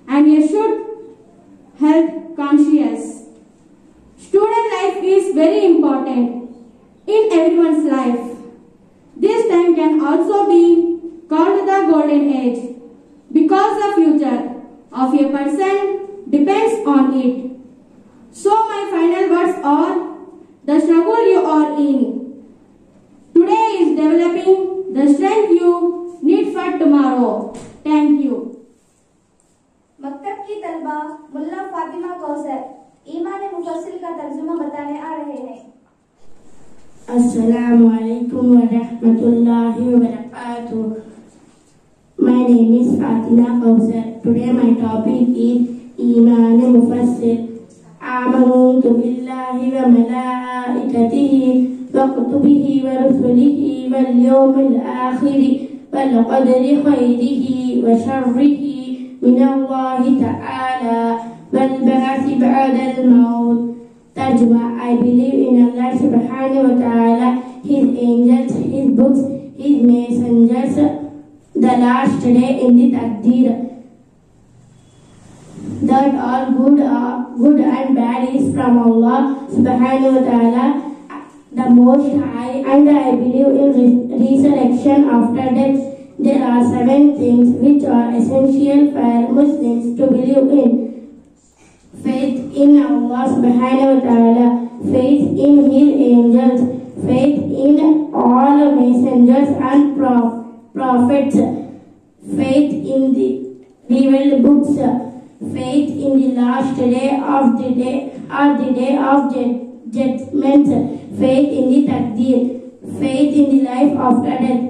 and he should have conscience. Student life is very important in everyone's life. This time can also be called the golden age because the future of a person depends on it. So my final words are: the struggle you are in today is developing the strength you need for tomorrow. Thank you. मकतब की तलबा मुल्ला फातिमा कौसर ईमान मुफस्सिल का तर्जुमा बताने आ रहे हैं। Assalamu alaikum wa rahmatullahi wa barakatuh. My name is Fatima Kausar. Today my topic is Iman Mufassil. Amantu billahi wa malaikatihi wa kutubihi wa rusulihi wal yawmil akhiri wal qadri khayrihi wa sharrihi min Allah ta'ala wal ba'thi ba'da al-maut. Tarjuma: I believe in Allah subhanahu wa ta'ala, His angels, His books, His messengers, the last day in the Taqdeer, that all good and bad is from Allah subhanahu wa ta'ala, the Most High, and I believe in resurrection after death. There are 7 things which are essential for Muslims to believe in. Faith in Allah subhanahu wa ta'ala, faith in His angels, faith in all messengers and prophets, faith in the revealed books, faith in the last day of the day of judgment, faith in the Taqdeer, faith in the life after death.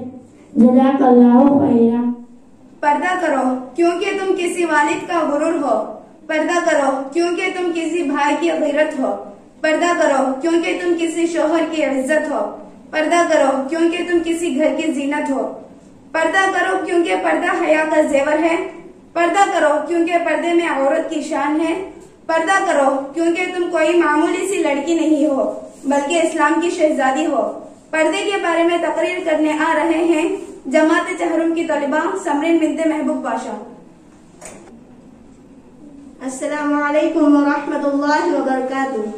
Jazakallahu khairan. पर्दा करो क्योंकि तुम किसी वालिद का गुरूर हो। पर्दा करो क्योंकि तुम किसी भाई की गैरत हो। पर्दा करो क्योंकि तुम किसी शोहर की इज्जत हो। पर्दा करो क्योंकि तुम किसी घर की जीनत हो। पर्दा करो क्योंकि पर्दा हया का जेवर है। पर्दा करो क्योंकि पर्दे में औरत की शान है। पर्दा करो क्योंकि तुम कोई मामूली सी लड़की नहीं हो बल्कि इस्लाम की शहजादी हो। पर्दे के बारे में तकरीर करने आ रहे हैं जमात चहरुम की तलिबा समरीन बिनते महबूब पाशा। अस्सलामु अलैकुम व रहमतुल्लाहि व बरकातुहू।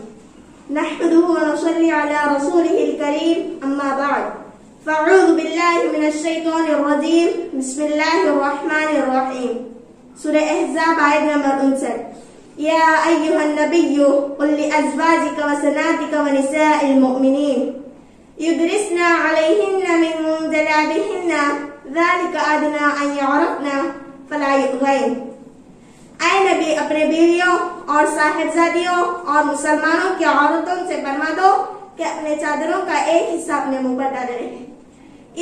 नहमदुहु व नसल्ली अला रसूलिहिल करीम, अम्मा बाद। फ़अऊज़ु बिल्लाहि मिनश शैतानिर रजीम, बिस्मिल्लाहिर रहमानिर रहीम। सूरह अहज़ाब आयत नंबर 59। या अय्युहन नबिय्यु कुल लिअज़वाजिका व सनातिका व निसाइल मुमिनीन युदरिसना अलैहिन्ना मिन जलाबिहिन्ना ज़ालिका अदना अन यअरफ़ना फला युज़ैन। ऐ नबी, अपने बीवियों और साहिबजादियों और मुसलमानों की औरतों से फरमा दो कि अपने चादरों का एक हिस्सा अपने मुंह पर डाले रहे।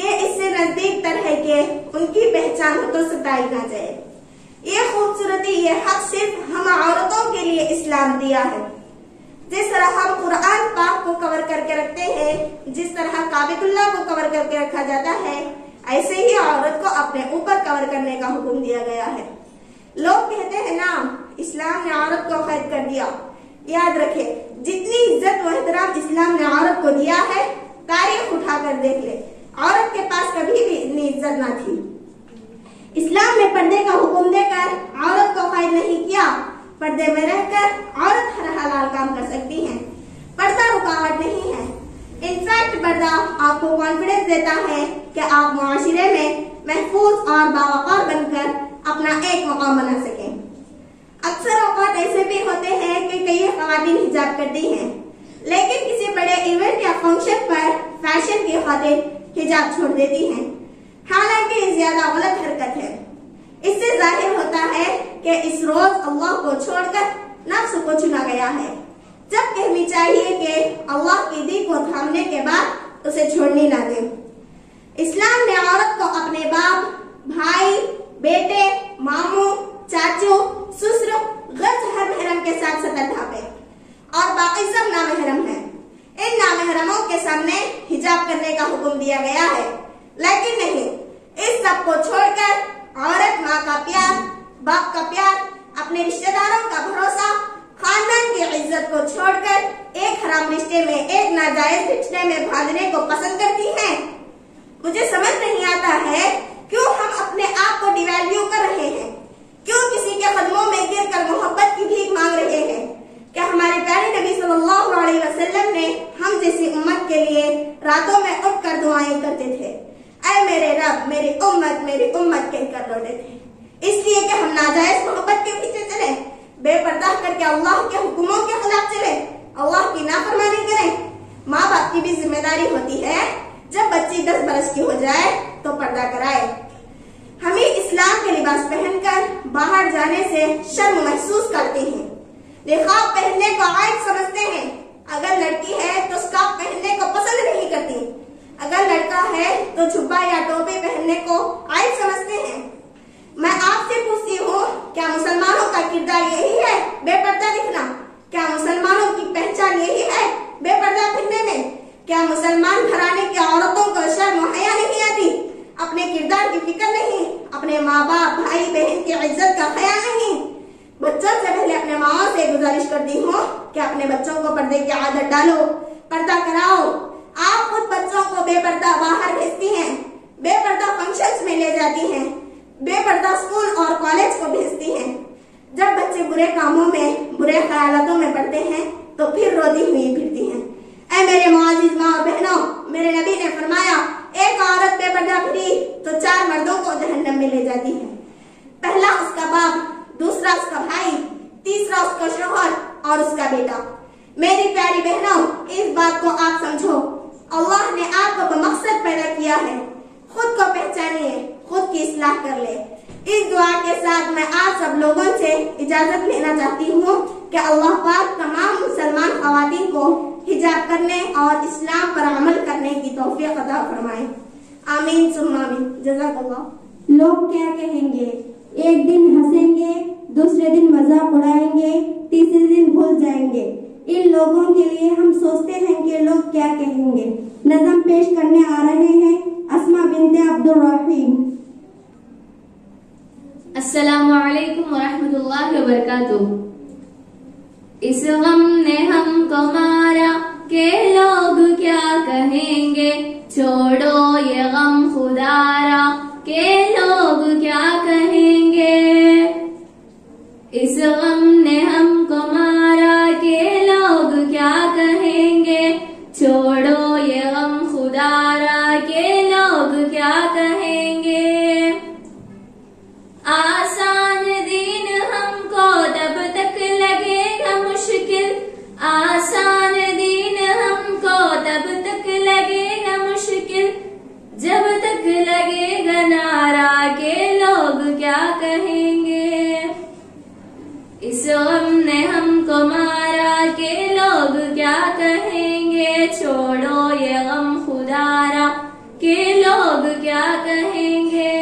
ये इससे नजदीक तर है कि उनकी पहचान हो तो सताई ना जाए। ये खूबसूरती, ये हक सिर्फ हम औरतों के लिए इस्लाम दिया है। जिस तरह हम कुरान पाक को को कवर करके रखते हैं, जिस तरह काबतुल्लाह को कवर करके रखा जाता है, ऐसे ही औरत को अपने ऊपर कवर करने का हुक्म दिया गया है। लोग कहते हैं ना, इस्लाम ने औरत को कैद कर दिया। याद रखे, जितनी इज्जत व एहतराम इस्लाम ने औरत को दिया है, तारीख उठाकर देख ले, औरत के पास कभी भी इतनी इज्जत ना थी। इस्लाम ने पर्दे का हुक्म देकर औरत को कैद नहीं किया। पर्दे में रहकर औरत हर हलाल काम कर सकती है। पर्दा रुकावट नहीं है। इनफैक्ट पर्दा आपको कॉन्फिडेंस देता है कि आप मुआशरे में महफूज और बावकार बनकर अपना एक मकाम बना सकें। अक्सर औकात ऐसे भी होते हैं कि कई ख़वातीन हिजाब करती हैं, लेकिन किसी बड़े इवेंट या फंक्शन पर फैशन की खातिर हिजाब छोड़ देती हैं। हालांकि ये ज्यादा गलत हरकत है। इससे जाहिर होता है कि इस रोज अल्लाह को छोड़कर नफ्स को चुना गया है, जबकि हमें चाहिए कि अल्लाह की दी को थामने के बाद उसे छोड़नी ना दे। इस्लाम ने औरत को अपने बाप, भाई, बेटे, मामू, चाचू, ससुर, गैर महरम के साथ सतर ढापे और बाकी सब नामहरम हैं। इन नामहरमों के सामने हिजाब करने का हुक्म दिया गया है, लेकिन नहीं, इस सब को छोड़कर औरत माँ का प्यार, बाप का प्यार, अपने रिश्तेदारों का भरोसा, खानदान की इज्जत को छोड़कर एक हराम रिश्ते में, एक नाजायज रिश्ते में भागने को पसंद करती हैं। मुझे समझ नहीं आता है क्यों हम अपने आप को डिवैल्यू कर रहे हैं, क्यों किसी के कदमों में गिरकर मोहब्बत की भीख मांग रहे हैं। क्या हमारे प्यारे नबी सल्लल्लाहु अलैहि वसल्लम ने हम जैसी उम्मत के लिए रातों में उठकर दुआएं करते थे, ऐ मेरे रब, मेरी उम्मत कहकर लौटे थे, इसलिए कि हम नाजायज मोहब्बत के पीछे चले, बेपर्दा करके अल्लाह के हुक्मों के खिलाफ चले, अल्लाह की नाफरमानी करें। माँ बाप की भी जिम्मेदारी होती है, जब बच्ची 10 बरस की हो जाए तो पर्दा कराए। हमें इस्लाम के लिबास पहनकर बाहर जाने से शर्म महसूस करते हैं, निकाब पहनने को आयब समझते हैं। अगर लड़की है तो स्कार्फ पहनने को पसंद नहीं करती, अगर लड़का है तो जुब्बा या टोपी पहनने को आयब समझते हैं। मैं आपसे पूछती हूँ, क्या मुसलमानों का किरदार यही है, बेपर्दा दिखना? क्या मुसलमानों की पहचान यही है, बेपर्दा दिखने में? क्या मुसलमान घराने की औरतों को शर्म हया नहीं आती, अपने किरदार की फिक्र नहीं, अपने माँ बाप, भाई बहन की इज्जत का ख्याल नहीं? बच्चों से पहले अपने माओ से गुजारिश करती हूँ कि अपने बच्चों को पर्दे की आदत डालो, पर्दा कराओ। आप खुद बच्चों को बेपर्दा बाहर भेजती हैं, बेपर्दा फंक्शंस में ले जाती हैं, बेपर्दा स्कूल और कॉलेज को भेजती हैं। जब बच्चे बुरे कामों में, बुरे ख्यालों में पड़ते हैं तो फिर रोती हुई फिरती हैं। ऐ मेरे मुआजिज माँ और बहनों, मेरे नबी ने फरमाया, एक औरत बेपर्दा फिरी तो 4 मर्दों को जहन्नम में ले जाती है। पहला उसका बाप, दूसरा उसका भाई, तीसरा उसका शौहर और उसका बेटा। मेरी प्यारी बहनों, इस बात को आप समझो, अल्लाह ने आपको बमकसद पैदा किया है। खुद को पहचानिए, खुद की इस्लाह कर ले। इस दुआ के साथ मैं आप सब लोगों से इजाजत लेना चाहती हूँ कि अल्लाह पाक तमाम मुसलमान ख़वातीन को हिजाब करने और इस्लाम पर अमल करने की तौफीक अता फरमाए। आमीन सुम्मा आमीन। जज़ाकल्लाह। लोग क्या कहेंगे? एक दिन हंसेंगे, दूसरे दिन मजाक उड़ाएंगे, तीसरे दिन भूल जाएंगे। इन लोगों के लिए हम सोचते हैं कि लोग क्या कहेंगे। नज़म पेश करने आ रहे हैं अस्मा बिन्ते अब्दुल रहीम। अस्सलामु अलैकुम वरहमतुल्लाहि वबरकातुहू। इस गम ने हमको मारा के लोग क्या कहेंगे, छोड़ो ये गम खुदारा के लोग क्या कहेंगे। इस गम ने हमको मारा के लोग क्या कहेंगे, छोड़ो ये गम खुदारा के लोग क्या कहेंगे। आसान दीन हमको तब तक लगेगा मुश्किल, आसान दीन हमको तब तक लगेगा मुश्किल, जब तक लगेगा नारा के लोग क्या कहेंगे। इस गम ने हमको मारा के लोग क्या कहेंगे, छोड़ो ये गम खुदारा के लोग क्या कहेंगे।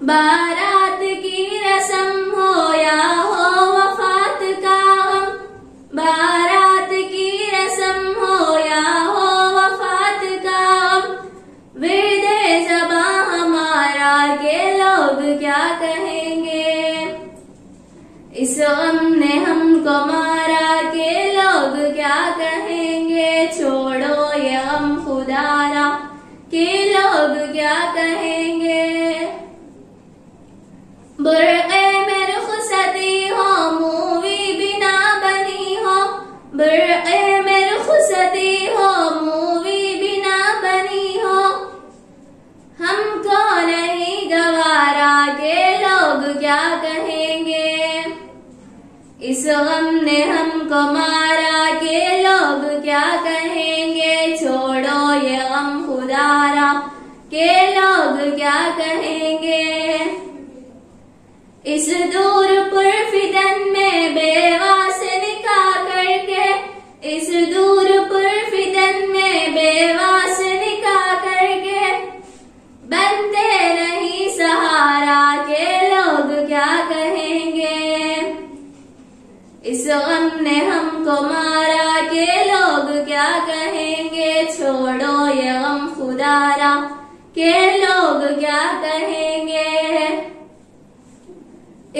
बारात की रस्म हो या हो वफात का गम, बारात की गम ने हमको मारा के लोग क्या कहेंगे, छोड़ो ये गम खुदारा के लोग क्या कहेंगे। बुर्क़े में रुख़सती हो मूवी बिना बनी हो, बुर्क़े में रुख़सती हो मूवी बिना बनी हो, हमको नहीं गवारा के लोग क्या कहेंगे। इस गम ने हमको मारा के लोग क्या कहेंगे, छोड़ो ये गम खुदारा के लोग क्या कहेंगे। इस दूर पुरफिदन में बेवा से निकाह करके, इस दूर पुरफिदन में बेवा से निकाह करके, बनते नहीं सहारा के लोग क्या कहेंगे। इस गम ने हमको मारा के लोग क्या कहेंगे, छोड़ो ये गम खुदारा के लोग क्या कहेंगे।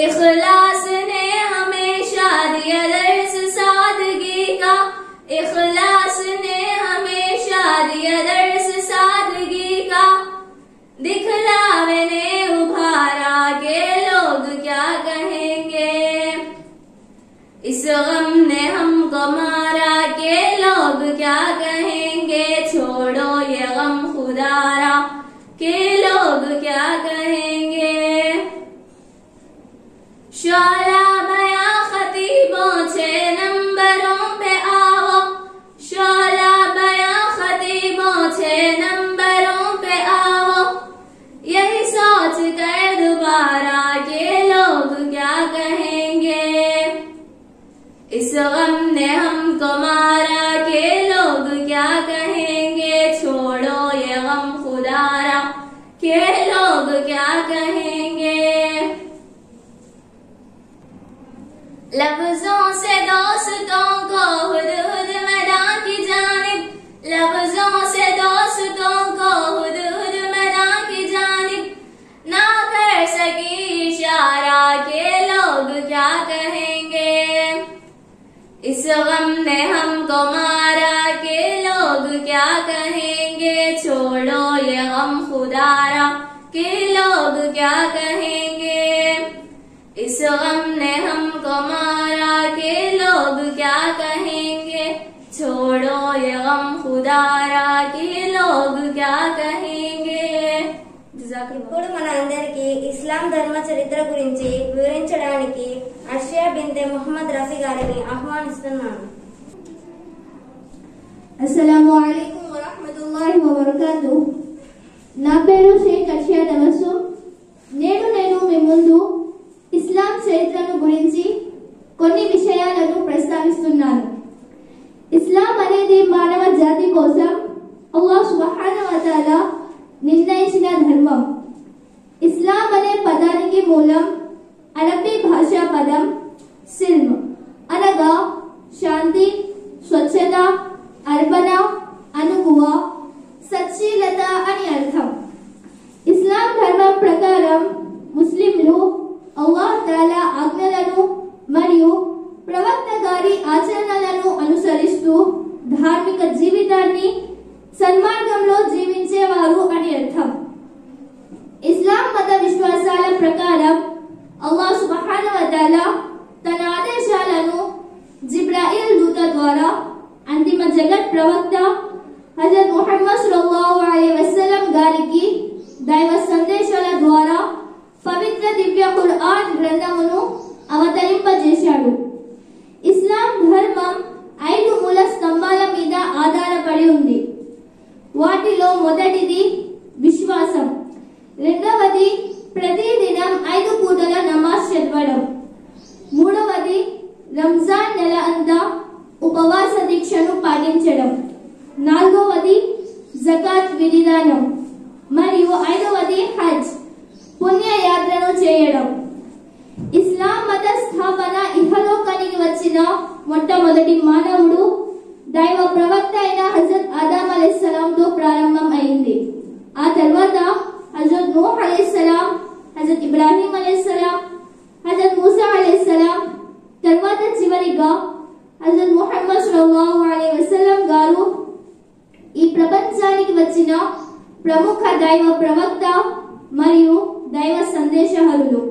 इखलास ने हमेशा दिया दर्स सादगी का, इखलास ने हमेशा दिया दर्स सादगी का, दिखलावे ने उभारा के लोग क्या कहेंगे। इस गम ने हमको मारा के लोग क्या कहेंगे, छोड़ो ये गम खुदारा के लोग क्या कहेंगे। शोला बया खतीबों 6 नंबरों पे आओ, शोला बया खतीबों 6 नंबरों पे आओ, यही सोच कर दोबारा के लोग क्या कहेंगे। इस गम ने हमको मारा के लोग क्या कहेंगे, छोड़ो ये गम खुदारा के लोग क्या कहेंगे। लफ्जों से दोस्तों को हुदहुद मैदान की जानिब, लफ्जों से दोस्तों को हुदहुद मैदान की जानिब, ना कर सकी इशारा के लोग क्या कहेंगे। इस गम ने हमको मारा के लोग क्या कहेंगे, छोड़ो ये गम खुदारा के लोग क्या कहेंगे। इस गम ने हमको मारा के लोग क्या कहेंगे, छोड़ो ये गम खुदारा के लोग क्या कहेंगे। ఇప్పుడు మనందరికీ ఇస్లాం ధర్మ చరిత్ర గురించి వివరించడానికి అర్షియా బింతే మొహమ్మద్ రఫీ గారిని ఆహ్వానిస్తున్నాను. అస్సలాము అలైకుం వరహ్మతుల్లాహి వబరకాతుహు. నా పేరు షేక్ అర్షియా తబస్సుమ్. నేను మీ ముందు ఇస్లాం చరిత్రను గురించి కొన్ని విషయాలను ప్రస్తావిస్తున్నాను. ఇస్లాం అనేది మానవ జాతి కోసం అల్లాహ్ సుబ్హానహు వ తఆలా నిర్ణయించిన ధర్మం. ఇస్లాం అనే పదానికి మూలం అరబీ భాషా పదం సిల్మ్ అనగా శాంతి, స్వచ్ఛత, అర్పణ, అనుకువ, సచ్చీలత అని అర్థం. ఇస్లాం ధర్మం ప్రకారం ముస్లింలు అల్లాహ్ తాలా ఆజ్ఞలను మరియు ప్రవక్త గారి ఆచరణలను అనుసరిస్తూ ధార్మిక జీవితాన్ని సన్మార్గంలో జీవించేవారు అని అర్థం. ఇస్లాం మత విశ్వాసాల ప్రకారం అల్లాహ్ సుబ్హానహు వ తఆలా తన ఆదేశాలను జిబ్రాయిల్ దూత ద్వారా అంతిమ జగత్ ప్రవక్త హజరత్ ముహమ్మద్ సల్లల్లాహు అలైహి వసల్లం గారికి దైవ సందేశాల ద్వారా పవిత్ర దివ్య ఖురాన్ గ్రంథమును అవతరింపజేశాడు. ఇస్లాం ధర్మం 5 మూల స్తంభాల మీద ఆధారపడి ఉంది. వాటిలో మొదటిది విశ్వాసం, రెండవది ప్రతిదినం 5 పూటల నమాజ్ చదవడం, మూడవది రంజాన్ నెల అంతా ఉపవాస దీక్షను పాటించడం, నాలుగవది జకాత్ విధానం మరియు 5వది హజ్ పుణ్యయాత్రను చేయడం. ఇస్లాం మత స్థాపన ఇహలోకానికి వచ్చిన మొట్టమొదటి మానవుడు దైవ ప్రవక్త అయిన హజరత్ ఆదం అలైహిస్సలాంతో ప్రారంభం అయింది. ఆ తర్వాత హజరత్ నూహ్ అలైహిస్సలాం, హజరత్ ఇబ్రాహీం అలైహిస్సలాం, హజరత్ మూసా అలైహిస్సలాం, తర్వాత చివరిగా హజరత్ ముహమ్మద్ సల్లల్లాహు అలైహి వసల్లం గారు ఈ ప్రపంచానికి వచ్చిన ప్రముఖ దైవ ప్రవక్త మరియు దైవ సందేశహరులు.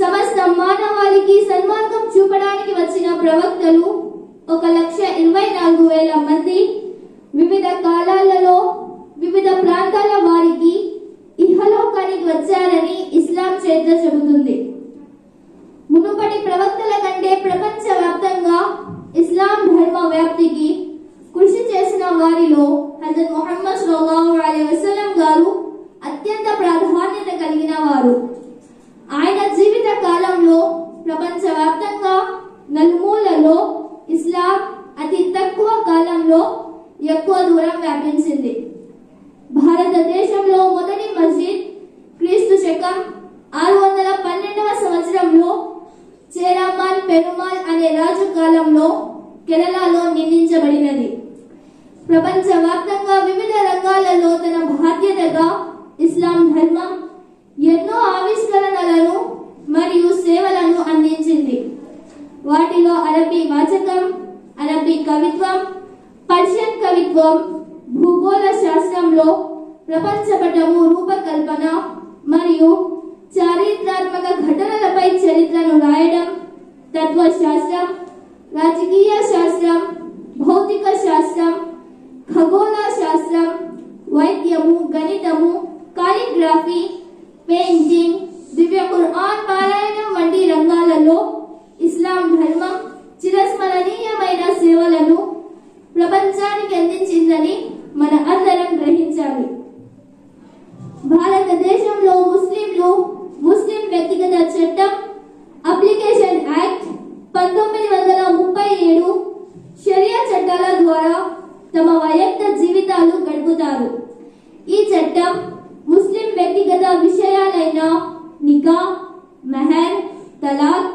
సమస్త మానవాళికి సన్మార్గం చూపడానికి వచ్చిన ప్రవక్తలు 1,24,000 మంది వివిధ కాలాలలో వివిధ ప్రాంతాల వారికి ఇహలోకానికి వచ్చారని ఇస్లాం చరిత్ర చెబుతుంది. మునుపటి ప్రవక్తల కంటే ప్రపంచ వ్యాప్తంగా ఇస్లాం ధర్మ వ్యాప్తికి కృషి చేసిన వారిలో హజరత్ ముహమ్మద్ సల్లల్లాహు అలైహి వసల్లం గారు అత్యంత ప్రాధాన్యత కలిగిన వారు. ఆయన జీవిత కాలంలో ప్రపంచ వ్యాప్తంగా నలుమూలలో ఇస్లాం అతి తక్కువ కాలంలో ఎక్కువ దూరం వ్యాపించింది. భారతదేశంలో మొదటి మస్జిద్ క్రీస్తు శకం 612వ సంవత్సరంలో చేరామాల్ పెరుమాల్ అనే రాజు కాలంలో కేరళలో నిర్మించబడినది. ప్రపంచ వ్యాప్తంగా వివిధ రంగాలలో తన బాధ్యతగా ఇస్లాం ధర్మం ఎన్నో ఆవిష్కరణలను మరియు సేవలను అందించింది. వాటిలో అరబీ వాచకం, అరబీ కవిత్వం, పర్షియన్ కవిత్వం, భూగోళ శాస్త్రంలో ప్రపంచ పటము రూపకల్పన మరియు చారిత్రాత్మక ఘటనలపై చరిత్రను రాయడం, తత్వశాస్త్రం, రాజకీయ శాస్త్రం, భౌతిక శాస్త్రం, ఖగోళ శాస్త్రం, వైద్యము, గణితము, కాలిగ్రఫీ, పెయింటింగ్, దివ్య ఖురాన్ పారాయణం వంటి రంగాలలో ఇస్లాం ధర్మం చిరస్మరణీయమైన సేవలను ప్రపంచానికి అందించిందని మన అందరం గ్రహించాలి. భారతదేశంలో ముస్లిం వ్యక్తిగత చట్టం అప్లికేషన్ యాక్ట్ 1937 షరియా చట్టాల ద్వారా తమ వైయక్త జీవితాలు గడుపుతారు. ఈ చట్టం ముస్లిం వ్యక్తిగత విషయాలైన నికా, మెహర్, తలాక్,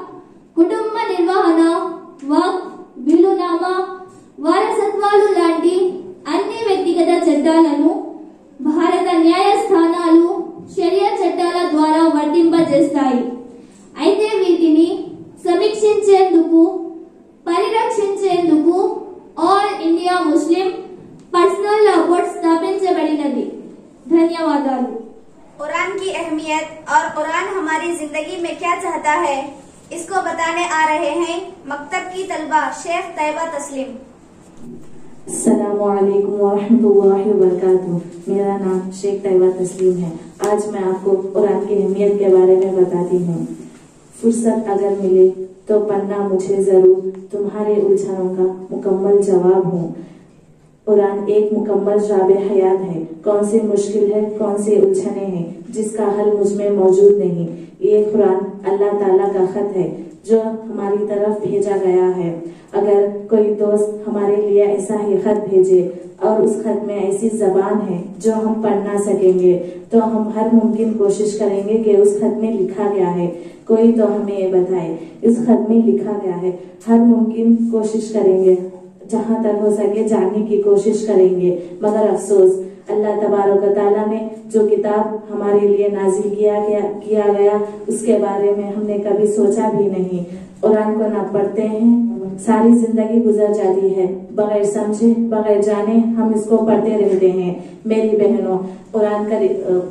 కుటుంబ నిర్వహణ, వక్ఫ్, వీలునామా, వారసత్వాలు లాంటి అన్ని వ్యక్తిగత చట్టాలను భారత న్యాయస్థానాలు షరియా చట్టాల ద్వారా వర్తింపజేస్తాయి. అయితే వీటిని సమీక్షించేందుకు, పరిరక్షించేందుకు All India Muslim Personal Law Board స్థాపించబడినది. धन्यवाद। कुरान की अहमियत और कुरान हमारी जिंदगी में क्या चाहता है, इसको बताने आ रहे हैं मकतब की तलबा शेख तैयबा तस्लीम। अस्सलामुअलैकुम वरहमतुल्लाहि वबरकातुहू। मेरा नाम शेख तैयबा तस्लीम है। आज मैं आपको कुरान की अहमियत के बारे में बताती हूँ। फुर्सत अगर मिले तो पढ़ना मुझे जरूर, तुम्हारे उलझनों का मुकम्मल जवाब हूँ। कुरान एक मुकम्मल जाबे हयात है। कौन सी मुश्किल है, कौन सी उलझने हैं जिसका हल मुझ में मौजूद नहीं। ये कुरान अल्लाह ताला का खत है जो हमारी तरफ भेजा गया है। अगर कोई दोस्त हमारे लिए ऐसा ही खत भेजे और उस खत में ऐसी जबान है जो हम पढ़ ना सकेंगे, तो हम हर मुमकिन कोशिश करेंगे कि उस खत में लिखा गया है। कोई तो हमें ये बताए इस खत में लिखा गया है। हर मुमकिन कोशिश करेंगे, जहाँ तक हो सके जानने की कोशिश करेंगे। मगर अफसोस अल्लाह तबारक ताला ने जो किताब हमारे लिए नाजिल किया गया उसके बारे में हमने कभी सोचा भी नहीं। कुरान को ना पढ़ते हैं, सारी जिंदगी गुजर जाती है बगैर समझे, बगैर जाने हम इसको पढ़ते रहते हैं। मेरी बहनों,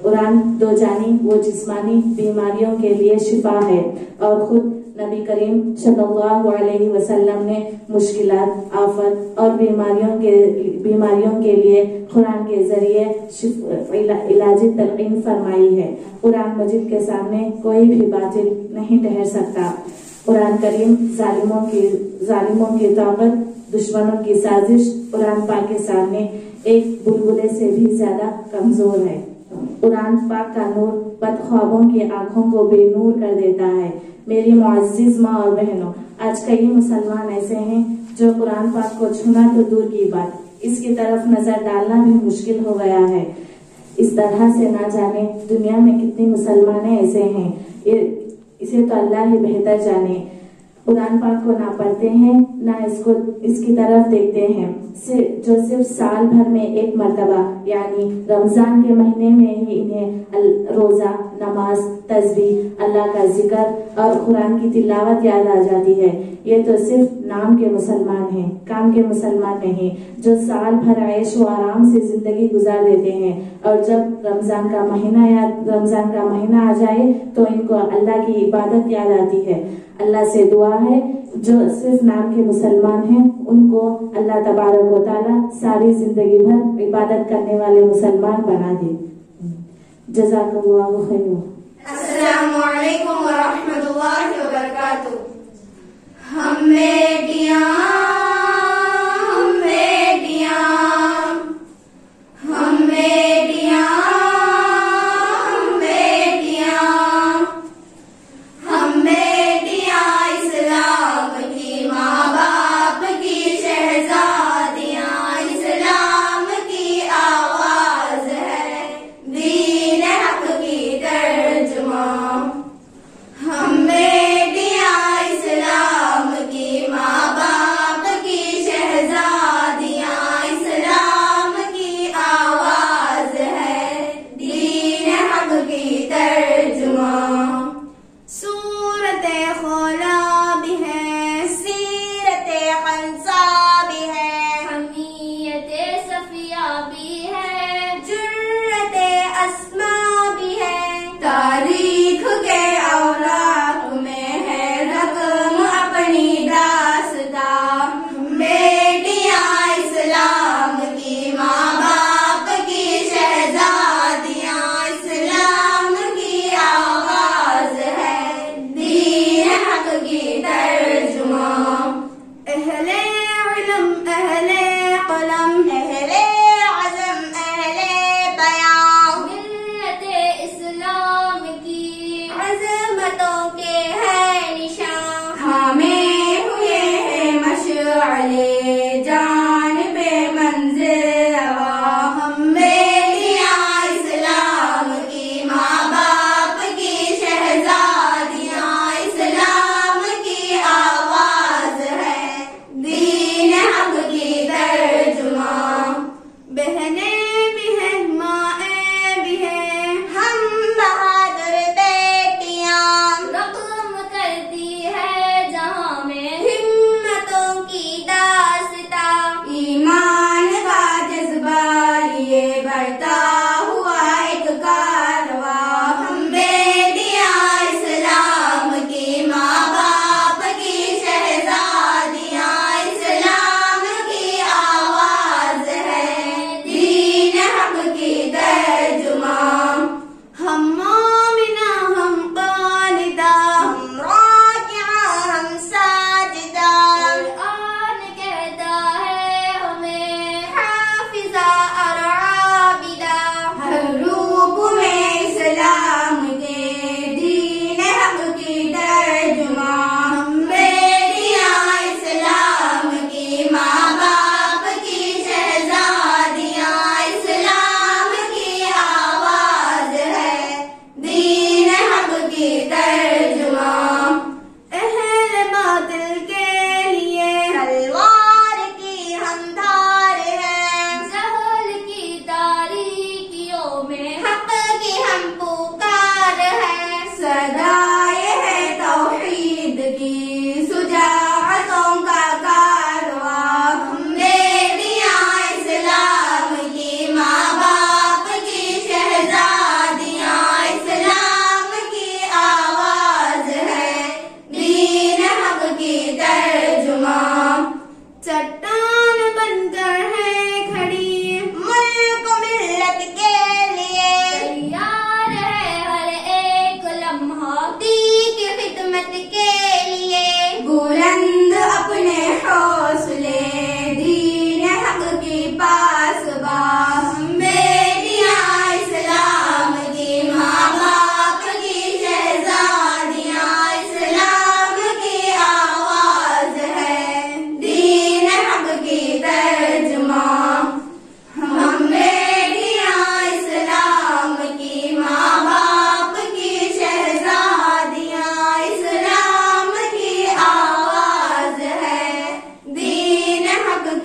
कुरान दो जानी वो जिस्मानी बीमारियों के लिए शिफा है और खुद नबी करीम सल्लल्लाहु अलैहि वसल्लम ने मुश्किलात, आफत और बीमारियों के लिए कुरान के जरिए इलाजी तलकीन फरमाई है। कुरान मजीद के सामने कोई भी बातिल नहीं ठहर सकता। कुरान करीम जालिमों की ताकत, दुश्मनों की साजिश कुरान पाक के सामने एक बुलबुले से भी ज्यादा कमजोर है। कुरान पाक का नूर बदख्वाबों की आंखों को बेनूर कर देता है। मेरी मुअज़्ज़िज़ माँ और बहनों, आज कई मुसलमान ऐसे हैं जो कुरान पाक को छूना तो दूर की बात, इसकी तरफ नजर डालना भी मुश्किल हो गया है। इस तरह से ना जाने दुनिया में कितने मुसलमान ऐसे हैं, इसे तो अल्लाह ही बेहतर जाने। कुरान पाक को ना पढ़ते हैं ना इसकी तरफ देखते हैं, जो सिर्फ साल भर में एक मर्तबा यानी रमजान के महीने में ही इन्हें रोजा, नमाज, तस्बीह, अल्लाह का जिक्र और कुरान की तिलावत याद आ जाती है। ये तो सिर्फ नाम के मुसलमान हैं, काम के मुसलमान नहीं, जो साल भर ऐश व आराम से जिंदगी गुजार देते हैं और जब रमजान का महीना आ जाए तो इनको अल्लाह की इबादत याद आती है। अल्लाह से दुआ है जो सिर्फ नाम के मुसलमान हैं उनको अल्लाह तबारक व तआला सारी जिंदगी भर इबादत करने वाले मुसलमान बना दे। जज़ाकल्लाहु खैर। अस्सलामु अलैकुम व रहमतुल्लाहि व बरकातुहू। हम बेटियां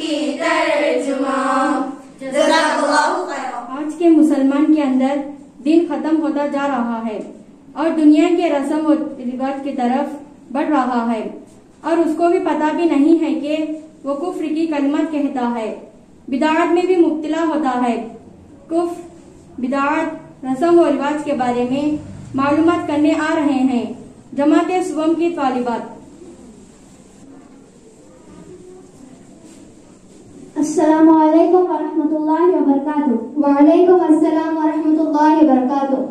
की तर्जुमा। जज़ाकल्लाहु खैर। आज के मुसलमान के अंदर दिन खत्म होता जा रहा है और दुनिया के रस्म और रिवाज की तरफ बढ़ रहा है और उसको भी पता भी नहीं है कि वो कुफ्र की कलमत कहता है, बिदाअत में भी मुब्तला होता है। कुफ्र, बिदाअत, रस्म और रिवाज के बारे में मालूमात करने आ रहे हैं जमाते सुबम की तालिबात। अस्सलामु अलैकुम वरहमतुल्लाहि वबरकातुहू। वालेकुम अस्सलाम वरहमतुल्लाहि वबरकातुहू।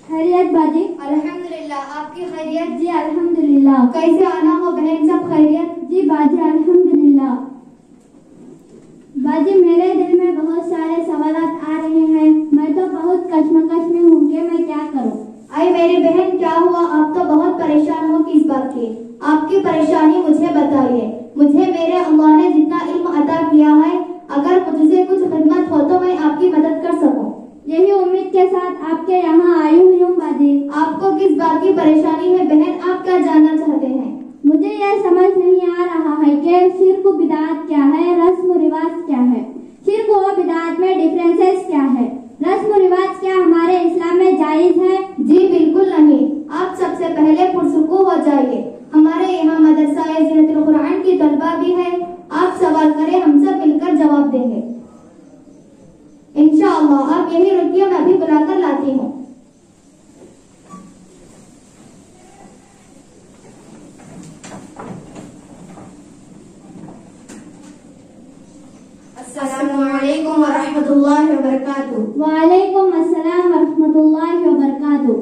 खैरियत बाजी? अल्हम्दुलिल्लाह। आपकी खैरियत? जी अल्हम्दुलिल्लाह। कैसे आना हो बहन, सब खैरियत? जी बाजी अल्हम्दुलिल्लाह। बाजी मेरे दिल में बहुत सारे सवालात आ रहे हैं, मैं तो बहुत कश्मकश में हूँ कि मैं क्या करूँ। अरे मेरी बहन क्या हुआ, आप तो बहुत परेशान हो किस बात की? आपकी परेशानी मुझे बताइए। मुझे मेरे अल्लाह ने जितना इल्म अता किया है, अगर मुझसे कुछ खिदमत हो तो मैं आपकी मदद कर सकूं। यही उम्मीद के साथ आपके यहाँ आई हुई हूँ बाजी। आपको किस बात की परेशानी है बहन, आप क्या जानना चाहते हैं? मुझे यह समझ नहीं आ रहा है कि शिर्क व बिदात क्या है, रस्म रिवाज क्या है। शिर्क व बिदात में डिफरेंसेस क्या है, रस्म रिवाज क्या हमारे इस्लाम में जायज है? जी बिल्कुल नहीं। आप सबसे पहले पुरसुकू हो जाइए। हमारे यहाँ मदरसा ज़ीनतुल कुरान की तलबा भी है, आप सवाल करें, हम सब मिलकर जवाब देंगे इंशाअल्लाह। आप यही रुकिए, मैं अभी बुलाकर लाती हूँ। अस्सलामुअलैकुम वरहमतुल्लाहि वबरकातुहू। वालेकुम अस्सलाम वरहमतुल्लाहि वबरकातुहू।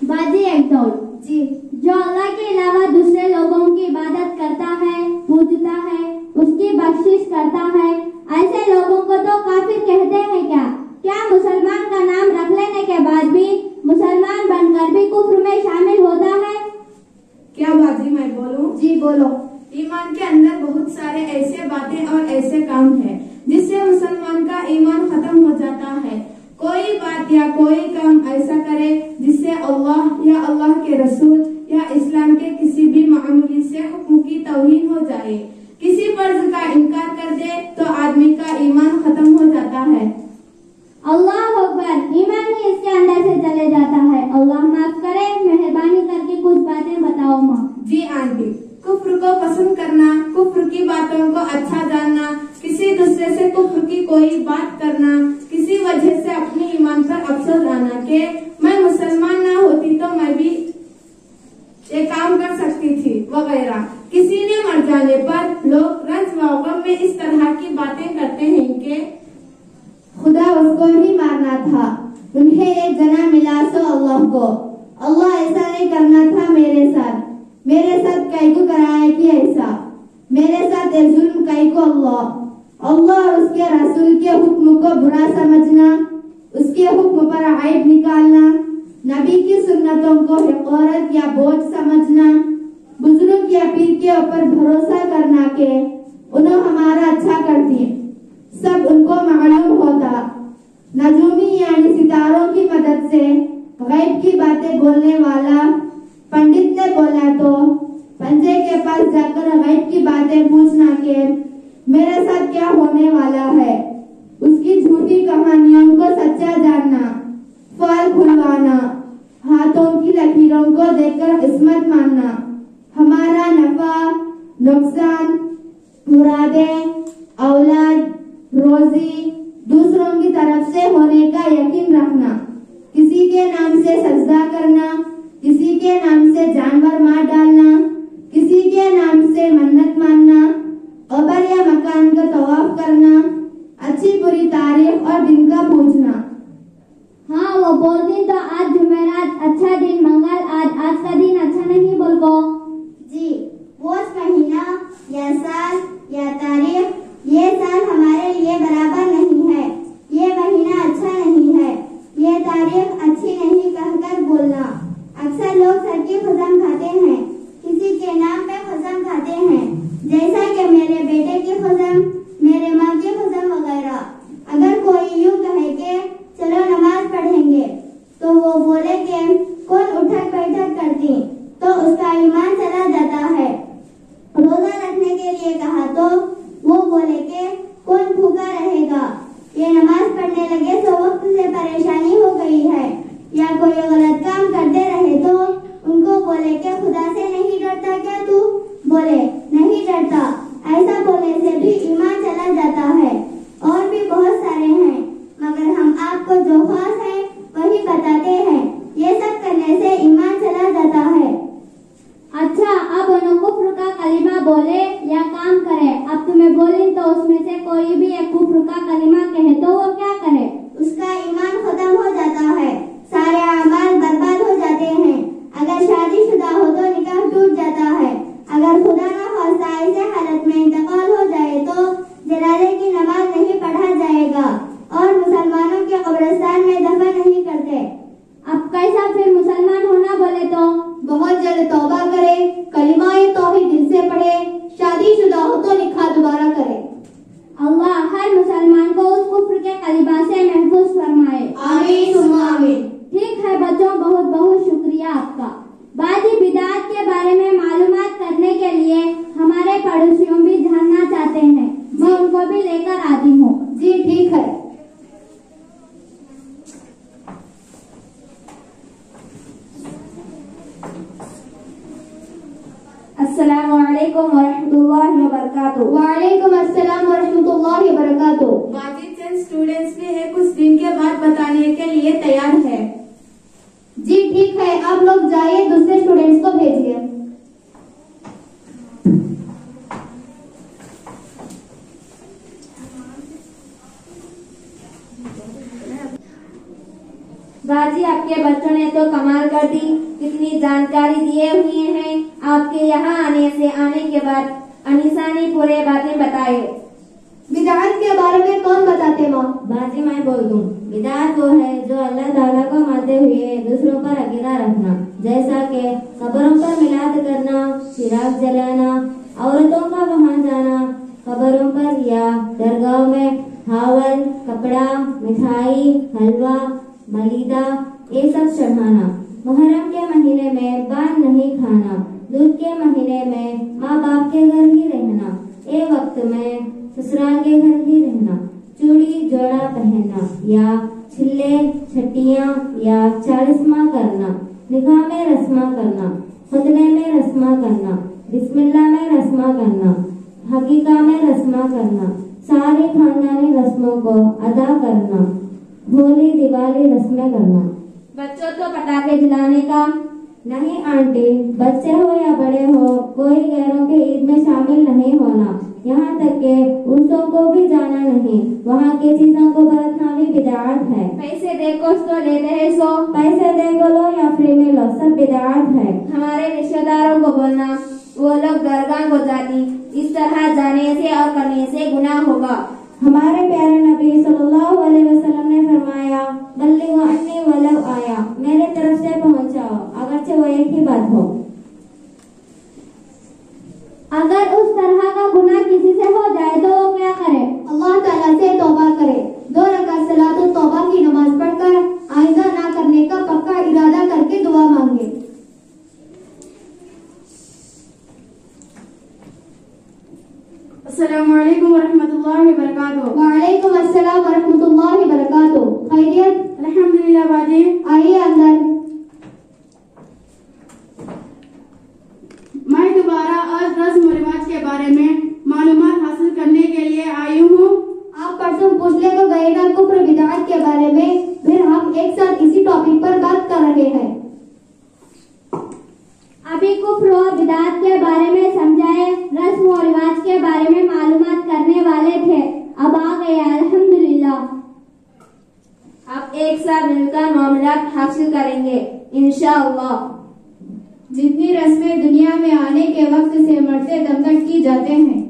बाजी एक डाउट जी, जो अल्लाह के अलावा दूसरे लोगों की इबादत करता है, पूजता है, उसकी बख्शिश करता है, ऐसे लोगों को तो काफिर कहते हैं क्या? क्या मुसलमान का नाम रख लेने के बाद भी मुसलमान बनकर भी कुफ्र में शामिल होता है? क्या बाजी मैं बोलूं? जी बोलो। ईमान के अंदर बहुत सारे ऐसे बातें और ऐसे काम हैं जिससे मुसलमान का ईमान खत्म हो जाता है। कोई बात या कोई काम ऐसा करे जिससे अल्लाह या अल्लाह के रसूल या इस्लाम के किसी भी मामूली से हुक्म की तौहीन हो जाए, किसी फर्ज का इनकार कर दे तो आदमी का ईमान खत्म हो जाता है। अल्लाह अकबर, ईमान ही इसके अंदर से चले जाता है। अल्लाह माफ करे, मेहरबानी करके कुछ बातें बताओ माँ। जी आंटी, कुफ्र को पसंद करना, कुफ्र की बातों को अच्छा जानना, किसी दूसरे से कुफ्र की कोई बात करना, किसी वजह से अपने ईमान पर अफसोस आना कि मैं मुसलमान ना होती तो मैं भी ये काम कर सकती थी वगैरह। किसी ने मर जाने पर लोग रंज व गम में इस तरह की बातें करते हैं कि खुदा उसको ही मारना था, उन्हें एक जना मिला सो अल्लाह को। अल्लाह ऐसा नहीं करना था मेरे साथ कई को कराया कि ऐसा मेरे साथ जुल्म कई को अल्लाह और उसके रसूल के हुक्म को बुरा समझना, उसके हुक्म पर आयब निकालना, नबी की सुन्नतों को हक़ारत या बोझ समझना, बुजुर्ग या पीर के ऊपर भरोसा करना के उन्हें हमारा अच्छा करती, सब उनको मालूम होता। नजूमी यानी सितारों की मदद से गैब की बातें बोलने वाला पंडित ने बोला तो पंजे के पास जाकर गैब की बातें पूछना के मेरे साथ क्या होने वाला है, उसकी झूठी कहानियों को सच्चा जानना, फल खुलवाना, हाथों की लकीरों को देखकर किस्मत मानना, हमारा नफा नुकसान, मुरादें, औलाद, रोजी दूसरों की तरफ से होने का यकीन रखना, किसी के नाम से सजदा करना, किसी के नाम से जानवर मार डालना, किसी के नाम से मन्नत मानना, कब्र या मकान का तवाफ करना, अच्छी बुरी तारीख और दिन का पूछना। हाँ वो बोलती तो आज जुमेरात अच्छा दिन, मंगल आज का दिन अच्छा नहीं बोल को। जी वो महीना या साल या तारीख, ये साल हमारे लिए बराबर नहीं है, ये महीना अच्छा नहीं है, ये तारीख अच्छी नहीं कहकर बोलना। अक्सर लोग सर की कसम खाते हैं, किसी के नाम पे कसम खाते हैं, जैसे के लिए कहा तो वो बोले कि कौन भूखा रहेगा, ये नमाज पढ़ने लगे तो वक्त से परेशानी हो गई है, या कोई गलत काम करते रहे तो उनको बोले कि खुदा से नहीं डरता क्या तू? बोले नहीं डरता। ऐसा बोलने से भी ईमान चला जाता है। और भी बहुत सारे हैं, मगर हम आपको जो खास है वही बताते हैं। ये सब करने से ईमान चला जाता है। अच्छा, अब कुफ्र का कलिमा बोले या काम करे। अब तुम्हें बोली तो उसमें से कोई भी एक कुफ्र का कलिमा कहे तो वो क्या करे? उसका ईमान खत्म हो जाता है, सारे अमाल बर्बाद हो जाते हैं। अगर शादीशुदा हो तो निकाह टूट जाता है। अगर खुदा न खास्ता ऐसे हालत में इंतकाल हो जाए तो जनाजे की नमाज नहीं पढ़ा जाएगा और मुसलमानों के कब्रिस्तान में दफन नहीं करते। अब कैसा फिर मुसलमान होना बोले तो? बहुत जल्द तौबा करे, कलिमाए तौहीद दिल से पढ़े, शादीशुदा हो तो निकाह दोबारा करे। अल्लाह हर मुसलमान को उस कुफ्र के कलिमा से महफूज फरमाए। आमीन सुम्मा आमीन। ठीक है बच्चों, बहुत बहुत शुक्रिया आपका। बाजी बिदात के बारे में मालूमात करने के लिए हमारे पड़ोसियों भी जानना चाहते हैं, मैं उनको भी लेकर आती हूँ। जी ठीक है। अस्सलामुअलैकुम वरहमतुल्लाहि वबरकातुहू। वालेकुम अस्सलाम वरहमतुल्लाहि वबरकातुहू। बाजी चंद स्टूडेंट्स भी है, कुछ दिन के बाद बताने के लिए तैयार है। जी ठीक है, आप लोग जाइए, दूसरे स्टूडेंट्स को भेजिए। बाजी आपके बच्चों ने तो कमाल कर दी, कितनी जानकारी दिए हुए हैं। आपके यहाँ आने के बाद अनीसा ने पूरे बातें बताए। बिदात के बारे में कौन बताते माँ? बाजी मैं बोल दूं। बिदात वो है जो अल्लाह ताला को मानते हुए दूसरों पर अकीदा रखना, जैसा कि कब्रों पर मिलाद करना, चिराग जलाना, औरतों का वहाँ जाना, कब्रों पर या दरगाह में हावल, कपड़ा, मिठाई, हलवा, मलीदा ये सब चढ़ाना, मुहर्रम के महीने में पान नहीं खाना, दूध के महीने में माँ बाप के घर ही रहना, ए वक्त में ससुराल के घर ही रहना, चूड़ी जोड़ा पहनना या छिल्ले छटियाँ या चालीसमा करना, निकाह में रस्मा करना, खुतने में रस्मा करना, बिस्मिल्लाह में रस्मा करना, हकीका में रस्मा करना, सारी खानदानी रस्मों को अदा करना, होली दिवाली रस्में करना। बच्चों को पटाखे जलाने का नहीं आंटी, बच्चे हो या बड़े हो, कोई गैरों के ईद में शामिल नहीं होना, यहाँ तक के उर्सों को भी जाना नहीं, वहाँ की चीजों को बरतना भी बिदात है। पैसे दे को तो लेते हैं सो, पैसे दे को लो या फ्री में लो, सब बिदात है। हमारे रिश्तेदारों को बोलना वो लोग दरगाह को जाती, इस तरह जाने से और करने से गुनाह होगा। हमारे प्यारे नबी सल्लल्लाहु अलैहि वसल्लम ने फरमाया, बल्लिगु अन्नी वलौ आया, मेरे तरफ से पहुंचाओ, अगरचे वो एक ही बात हो। अगर उस तरह का गुनाह किसी से हो जाए तो वो क्या करे? अल्लाह ताला से तौबा करे, 2 रकात सलातुत तौबा की नमाज पढ़कर आइंदा ना करने का पक्का इरादा करके दुआ मांगे। अस्सलामुअलैकुम वरहमतुल्लाहि वबरकातुहू। वालेकुम अस्सलाम वरहमतुल्लाहि वबरकातुहू। खैरियत? अल्हम्दुलिल्लाह बाजी। आइए अंदर। मैं दोबारा आज रस्म और रिवाज के बारे में मालूमात हासिल करने के लिए आई हूँ। आप परसों पूछने को गए ना कुफ्र बिदात के बारे में, फिर हम एक साथ इसी टॉपिक पर बात कर रहे हैं। अभी कुफ्र और बिदात के बारे में समझाए, रस्म और रिवाज के बारे में मालूमात करने वाले थे, अब आ गए अल्हम्दुलिल्लाह। आप एक साथ मिलकर मामलात हासिल करेंगे इंशाअल्लाह। जितनी रस्में दुनिया में आने के वक्त से मरते दम तक की जाते हैं,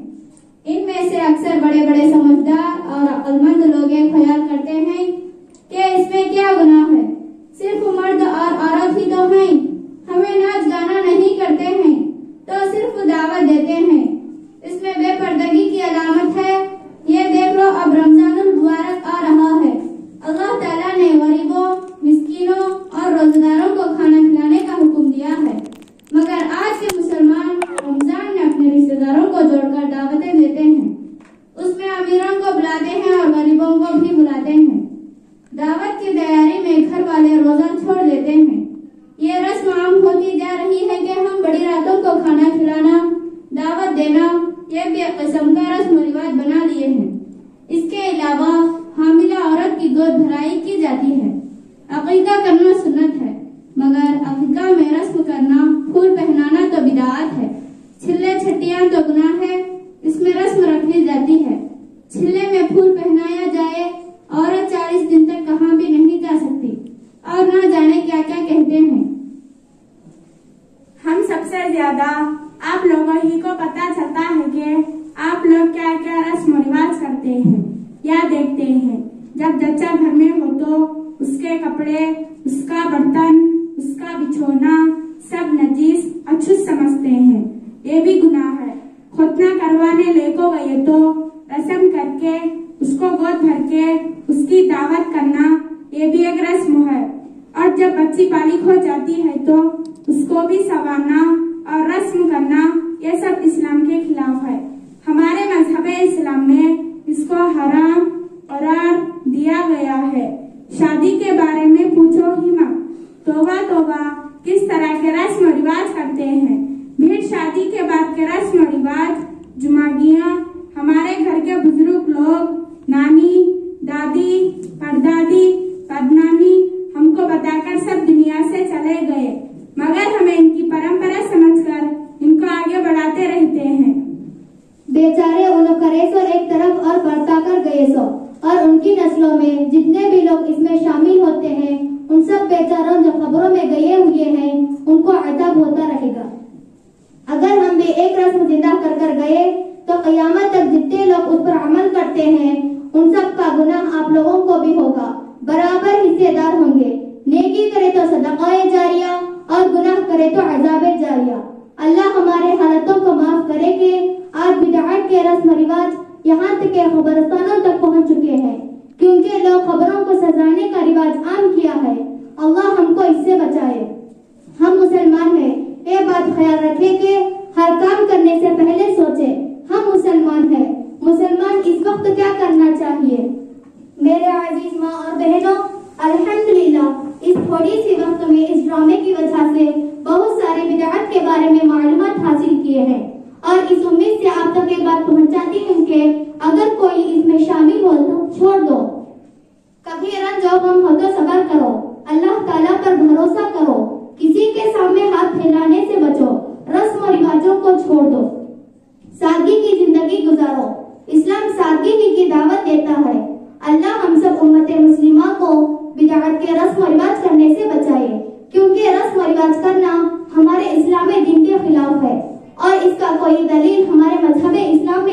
इनमें से अक्सर बड़े बड़े समझदार और अक्लमंद लोग ये ख्याल करते हैं कि इसमें क्या गुनाह है, सिर्फ मर्द और औरत ही तो हैं, हमें नाच गाना नहीं करते हैं तो सिर्फ दावत देते हैं, इसमें बेपर्दगी की अलामत है। ये देख लो, अब रमजानुल मुबारक आ रहा है, अल्लाह ताला ने गरीबों, मिस्कीनों और रोजेदारों को खाना खिलाने का हुक्म दिया है, मगर आज के मुसलमान रमजान में अपने रिश्तेदारों को जोड़कर एक किस्म का रस्म रिवाज बना लिए हैं। इसके अलावा हामिला औरत की गोद भराई की जाती है। अकीका करना सुन्नत है, मगर अकीका में रस्म करना, फूल पहनाना तो बिदाअत है। छिल्ले छट्टियां तो गुनाह है, इसमें रस्म रखी जाती है। छिल्ले में फूल पहनाया जाए, औरत 40 दिन तक कहाँ भी नहीं जा सकती और न जाने क्या क्या कहते हैं। हम सबसे ज्यादा आप लोगों ही को पता चलता है कि आप लोग क्या क्या रस्म रिवाज करते हैं या देखते हैं। जब जच्चा घर में हो तो उसके कपड़े, उसका बर्तन, उसका बिछोना सब नजीस अछूत समझते हैं। ये भी गुनाह है। खुतना करवाने लेको गए तो रस्म करके उसको गोद भर के उसकी दावत करना, ये भी एक रस्म है। और जब बच्ची बालिग हो जाती है तो उसको भी संवारना और रस्म करना, ये सब इस्लाम के खिलाफ है। हमारे मजहब इस्लाम में इसको हराम करार दिया गया है। शादी के बारे में पूछो ही मत। तौबा तौबा किस तरह के रस्म रिवाज करते हैं। फिर शादी के बाद के रस्म रिवाज, जुमागियाँ, हमारे घर के बुजुर्ग लोग, नानी, दादी, परदादी, पदनानी हमको बताकर सब दुनिया से चले गए, मगर हमें इनकी परंपरा समझकर इनको आगे बढ़ाते रहते हैं। बेचारे उन करे सो एक तरफ और बढ़ता कर गए सो, और उनकी नस्लों में जितने भी लोग इसमें शामिल होते हैं उन सब बेचारों जो खबरों में गए हुए हैं उनको अज़ाब होता रहेगा। अगर हम भी एक रस्म जिंदा कर कर गए तो क़यामत तक जितने लोग उस पर अमल करते हैं उन सब का गुनाह आप लोगों को भी होगा, बराबर हिस्सेदार होंगे। नेकी करे तो सदक़ाए जारिया और गुनाह करे तो अज़ाबे जारिया। अल्लाह हमारे हालतों को माफ करे कि आज बिदअत के रस्म रिवाज यहाँ तक के खबरस्तानों तक पहुँच चुके हैं, क्योंकि लोग खबरों को सजाने का रिवाज आम किया है। अल्लाह हमको इससे बचाए। हम मुसलमान हैं, ये बात ख्याल रखें कि हर काम करने से पहले सोचे हम मुसलमान हैं। मुसलमान इस वक्त क्या करना चाहिए। मेरे अजीज माँ और बहनों, अल्हम्दुलिल्लाह इस थोड़ी सी वक्त में इस ड्रामे की वजह से बहुत सारे बिदअत के बारे में मालूमात हासिल किए हैं, और इस उम्मीद से आप तक एक बात पहुंचाती हूँ कि अगर कोई इसमें शामिल हो तो छोड़ दो। कभी रंज और गम हो तो सब्र करो, अल्लाह ताला पर भरोसा करो, किसी के सामने हाथ फैलाने से बचो, रस्म रिवाजों को छोड़ दो, सादगी की जिंदगी गुजारो। इस्लाम सादगी की दावत देता है। अल्लाह हम सब उम्मत मुस्लिमा को बिदअत के रस्म रिवाज करने से बचाए, क्योंकि रस्म रिवाज करना हमारे इस्लामी दीन के खिलाफ है और इसका कोई दलील हमारे मजहब इस्लाम